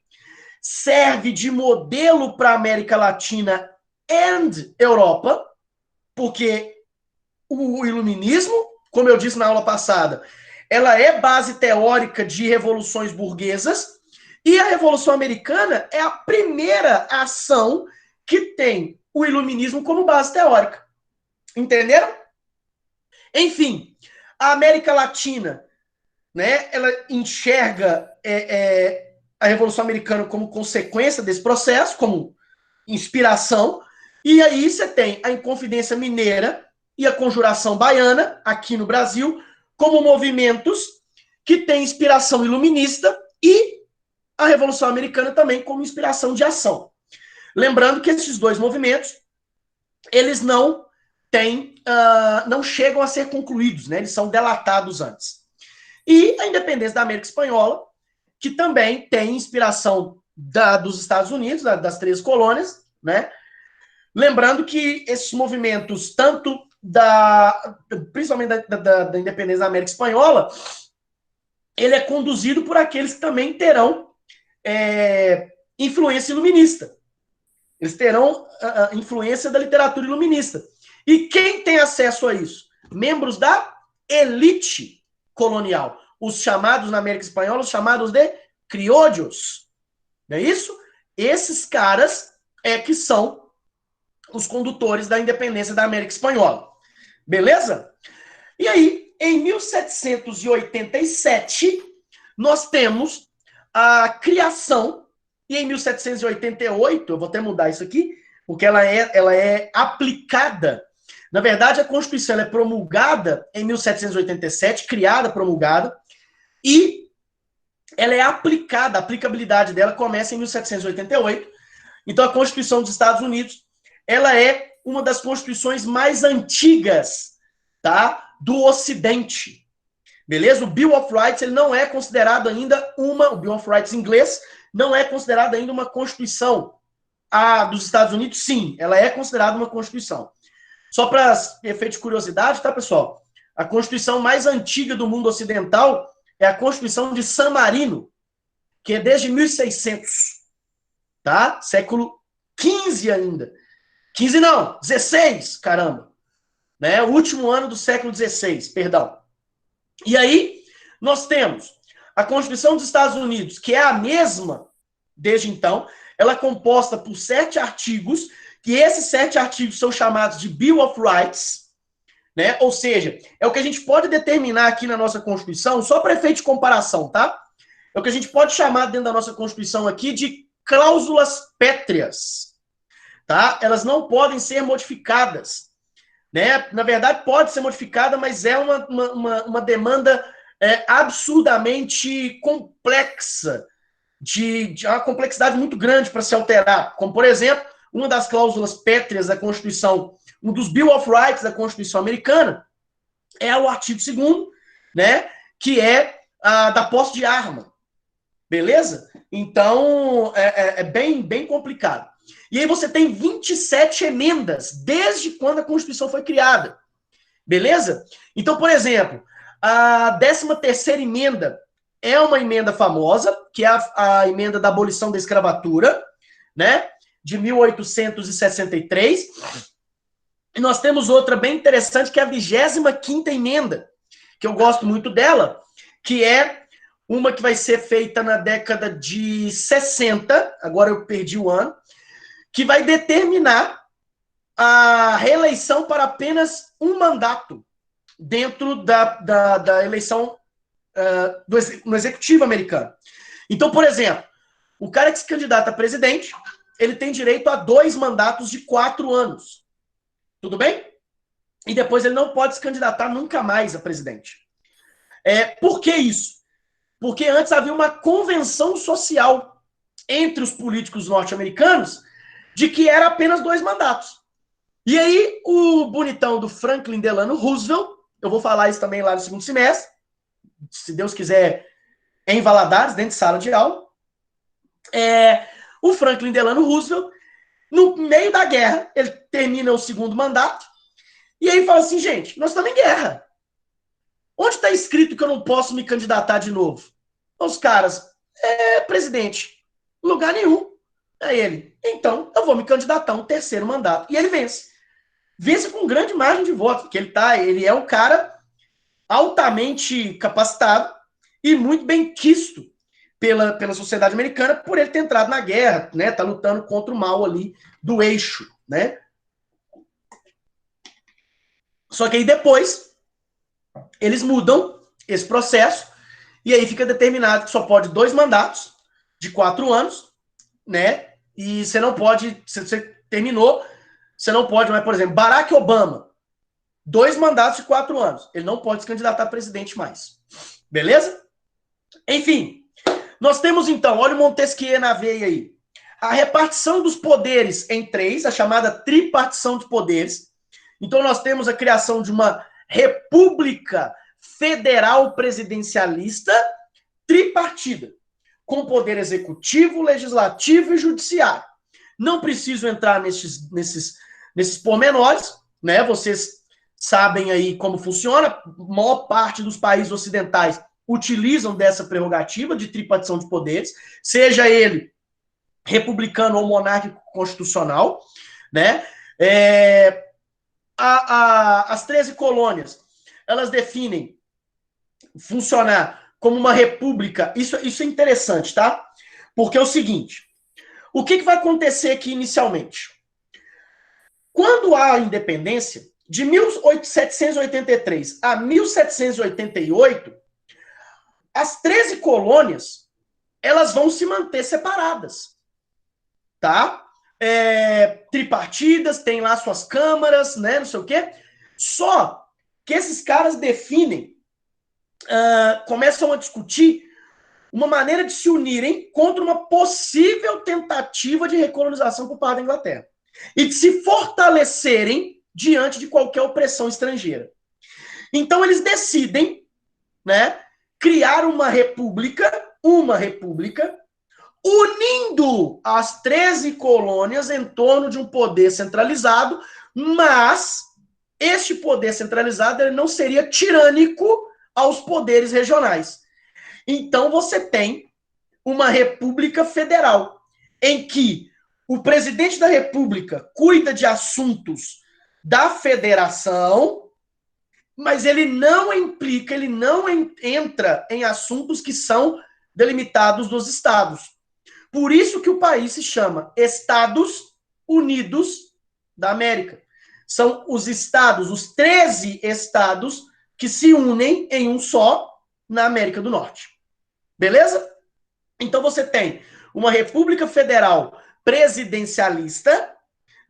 serve de modelo para a América Latina e Europa, porque o iluminismo, como eu disse na aula passada, ela é base teórica de revoluções burguesas, e a Revolução Americana é a primeira ação que tem o iluminismo como base teórica. Entenderam? Enfim, a América Latina, né, ela enxerga a Revolução Americana como consequência desse processo, como inspiração, e aí você tem a Inconfidência Mineira e a Conjuração Baiana, aqui no Brasil, como movimentos que têm inspiração iluminista, e a Revolução Americana também como inspiração de ação. Lembrando que esses dois movimentos, eles não não chegam a ser concluídos, né? Eles são delatados antes. E a independência da América Espanhola, que também tem inspiração dos Estados Unidos, das 13 colônias, né? Lembrando que esses movimentos, tanto principalmente da independência da América Espanhola, ele é conduzido por aqueles que também terão influência iluminista. Eles terão influência da literatura iluminista. E quem tem acesso a isso? Membros da elite colonial. Os chamados na América Espanhola, os chamados de criollos. Não é isso? Esses caras que são os condutores da independência da América Espanhola. Beleza? E aí, em 1787, nós temos a criação, e em 1788, eu vou até mudar isso aqui, porque ela é aplicada. Na verdade, a Constituição é promulgada em 1787, criada, promulgada, e ela é aplicada, a aplicabilidade dela começa em 1788. Então, a Constituição dos Estados Unidos, ela é uma das constituições mais antigas, tá, do Ocidente. Beleza? O Bill of Rights, ele não é considerado ainda o Bill of Rights em inglês, não é considerado ainda uma constituição. A dos Estados Unidos, sim, ela é considerada uma constituição. Só para efeito de curiosidade, tá, pessoal? A constituição mais antiga do mundo ocidental é a Constituição de San Marino, que é desde 1600, tá? Século XV ainda. 15 não, 16, caramba. Né? O último ano do século XVI, perdão. E aí, nós temos a Constituição dos Estados Unidos, que é a mesma desde então. Ela é composta por 7 artigos, que esses 7 artigos são chamados de Bill of Rights, né? Ou seja, é o que a gente pode determinar aqui na nossa Constituição, só para efeito de comparação, tá? É o que a gente pode chamar dentro da nossa Constituição aqui de cláusulas pétreas. tá? Elas não podem ser modificadas, né? Na verdade, pode ser modificada, mas é uma demanda absurdamente complexa, de uma complexidade muito grande para se alterar. Como, por exemplo, uma das cláusulas pétreas da Constituição, um dos Bill of Rights da Constituição americana, é o artigo 2º, né? Que é da posse de arma. Beleza? Então, é bem complicado. E aí você tem 27 emendas, desde quando a Constituição foi criada. Beleza? Então, por exemplo, a 13ª emenda é uma emenda famosa, que é a emenda da abolição da escravatura, né? De 1863. E nós temos outra bem interessante, que é a 25ª emenda, que eu gosto muito dela, que é uma que vai ser feita na década de 60, agora eu perdi o ano, que vai determinar a reeleição para apenas um mandato dentro da eleição no executivo americano. Então, por exemplo, o cara que se candidata a presidente, ele tem direito a 2 mandatos de 4 anos. Tudo bem? E depois ele não pode se candidatar nunca mais a presidente. Por que isso? Porque antes havia uma convenção social entre os políticos norte-americanos de que era apenas 2 mandatos. E aí, o bonitão do Franklin Delano Roosevelt, eu vou falar isso também lá no segundo semestre, se Deus quiser, em Valadares, dentro de sala de aula, o Franklin Delano Roosevelt, no meio da guerra, ele termina o 2º mandato, e aí fala assim, gente, nós estamos em guerra. Onde está escrito que eu não posso me candidatar de novo? Os caras, presidente, lugar nenhum. Aí ele, então, eu vou me candidatar a um 3º mandato. E ele vence. Vence com grande margem de voto, porque ele é um cara altamente capacitado e muito bem quisto pela sociedade americana por ele ter entrado na guerra, né? Tá lutando contra o mal ali do eixo, né? Só que aí depois eles mudam esse processo e aí fica determinado que só pode 2 mandatos de 4 anos, né? E você não pode, se você terminou, você não pode, mas, por exemplo, Barack Obama, 2 mandatos de 4 anos. Ele não pode se candidatar a presidente mais. Beleza? Enfim, nós temos então, olha o Montesquieu na veia aí. A repartição dos poderes em 3, a chamada tripartição de poderes. Então nós temos a criação de uma república federal presidencialista tripartida, com poder executivo, legislativo e judiciário. Não preciso entrar nesses pormenores, né? Vocês sabem aí como funciona. A maior parte dos países ocidentais utilizam dessa prerrogativa de tripartição de poderes, seja ele republicano ou monárquico constitucional, né? As 13 colônias, elas definem funcionar como uma república. Isso é interessante, tá? Porque é o seguinte, o que vai acontecer aqui inicialmente? Quando há a independência, de 1783 a 1788, as 13 colônias, elas vão se manter separadas, tá? Tripartidas, tem lá suas câmaras, né, não sei o quê. Só que esses caras definem, começam a discutir uma maneira de se unirem contra uma possível tentativa de recolonização por parte da Inglaterra e de se fortalecerem diante de qualquer opressão estrangeira. Então eles decidem, né, criar uma república unindo as 13 colônias em torno de um poder centralizado, mas este poder centralizado ele não seria tirânico aos poderes regionais. Então você tem uma república federal, em que o presidente da república cuida de assuntos da federação, mas ele não implica, ele não entra em assuntos que são delimitados dos estados. Por isso que o país se chama Estados Unidos da América. São os estados, os 13 estados que se unem em um só na América do Norte. Beleza? Então você tem uma república federal presidencialista,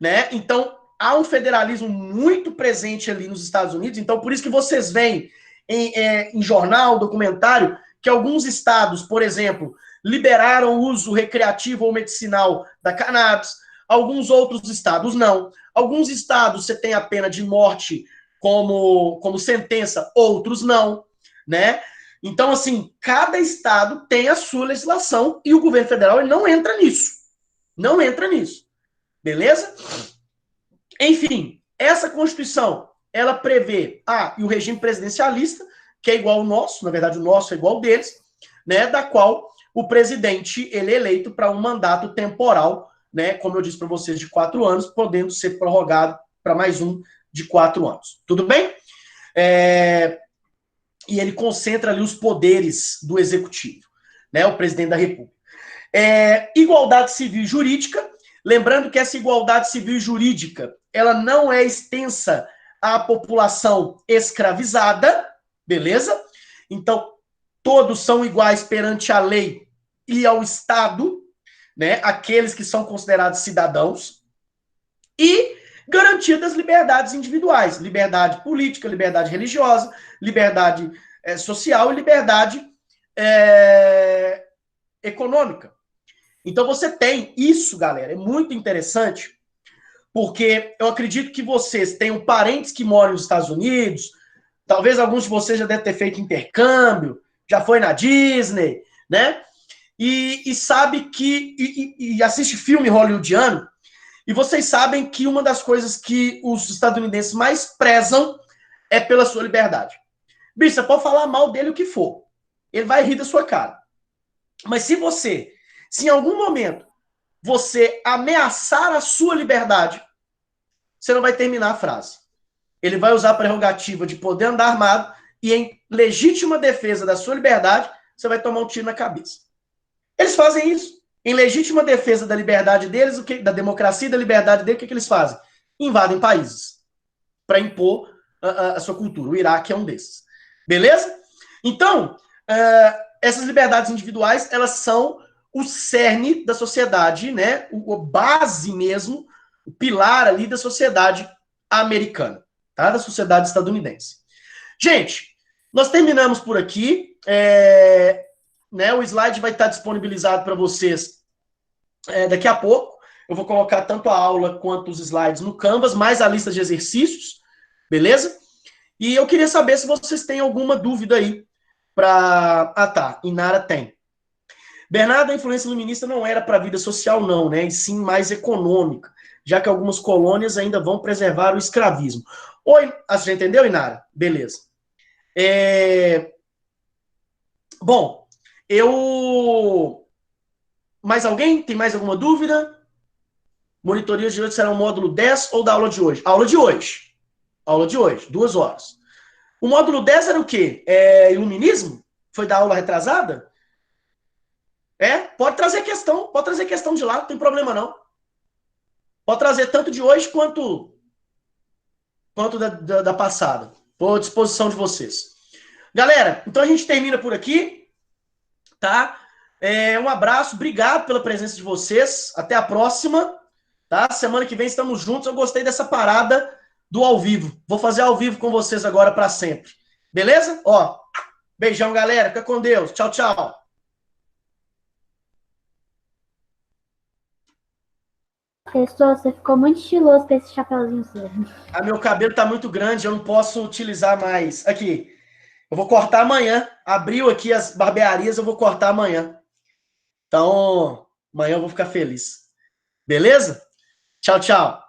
né? Então, há um federalismo muito presente ali nos Estados Unidos. Então, por isso que vocês veem em jornal, documentário, que alguns estados, por exemplo, liberaram o uso recreativo ou medicinal da cannabis, alguns outros estados não. Alguns estados você tem a pena de morte como sentença, outros não, né? Então, assim, cada estado tem a sua legislação e o governo federal ele não entra nisso. Não entra nisso. Beleza? Enfim, essa Constituição, ela prevê, e o regime presidencialista, que é igual ao nosso, na verdade o nosso é igual ao deles, né, da qual o presidente ele é eleito para um mandato temporal, né, como eu disse para vocês, de 4 anos, podendo ser prorrogado para mais um de 4 anos. Tudo bem? E ele concentra ali os poderes do executivo, né, o presidente da República. Igualdade civil e jurídica, lembrando que essa igualdade civil e jurídica, ela não é extensa à população escravizada, beleza? Então, todos são iguais perante a lei e ao Estado, né? Aqueles que são considerados cidadãos, e garantia das liberdades individuais, liberdade política, liberdade religiosa, liberdade social e liberdade econômica. Então você tem isso, galera, é muito interessante, porque eu acredito que vocês tenham parentes que moram nos Estados Unidos, talvez alguns de vocês já devem ter feito intercâmbio, já foi na Disney, né? E sabe que. E assiste filme hollywoodiano, e vocês sabem que uma das coisas que os estadunidenses mais prezam é pela sua liberdade. Bicho, você pode falar mal dele o que for, ele vai rir da sua cara. Mas se em algum momento você ameaçar a sua liberdade, você não vai terminar a frase. Ele vai usar a prerrogativa de poder andar armado e, em legítima defesa da sua liberdade, você vai tomar um tiro na cabeça. Eles fazem isso. Em legítima defesa da liberdade deles, da democracia e da liberdade deles, o que eles fazem? Invadem países para impor a sua cultura. O Iraque é um desses. Beleza? Então, essas liberdades individuais, elas são o cerne da sociedade, né? O base mesmo, o pilar ali da sociedade americana, tá? Da sociedade estadunidense. Gente, nós terminamos por aqui. Né, o slide vai estar disponibilizado para vocês daqui a pouco. Eu vou colocar tanto a aula quanto os slides no Canvas, mais a lista de exercícios, beleza? E eu queria saber se vocês têm alguma dúvida aí para... tá, Inara tem. Bernardo, a influência iluminista não era para a vida social, não, né? E sim mais econômica, já que algumas colônias ainda vão preservar o escravismo. Oi, você já entendeu, Inara? Beleza. Bom, mais alguém? Tem mais alguma dúvida? Monitoria de hoje será o módulo 10 ou da aula de hoje? Aula de hoje. Aula de hoje, 2 horas. O módulo 10 era o quê? Iluminismo? Foi da aula retrasada? Pode trazer questão de lá, não tem problema não. Pode trazer tanto de hoje quanto da passada. Estou à disposição de vocês. Galera, então a gente termina por aqui, tá? Um abraço, obrigado pela presença de vocês. Até a próxima, tá? Semana que vem estamos juntos. Eu gostei dessa parada do ao vivo. Vou fazer ao vivo com vocês agora para sempre. Beleza? Ó, beijão, galera. Fica com Deus. Tchau, tchau. Professor, você ficou muito estiloso com esse chapeuzinho seu. Meu cabelo tá muito grande, eu não posso utilizar mais. Aqui, eu vou cortar amanhã. Abriu aqui as barbearias, eu vou cortar amanhã. Então, amanhã eu vou ficar feliz. Beleza? Tchau, tchau.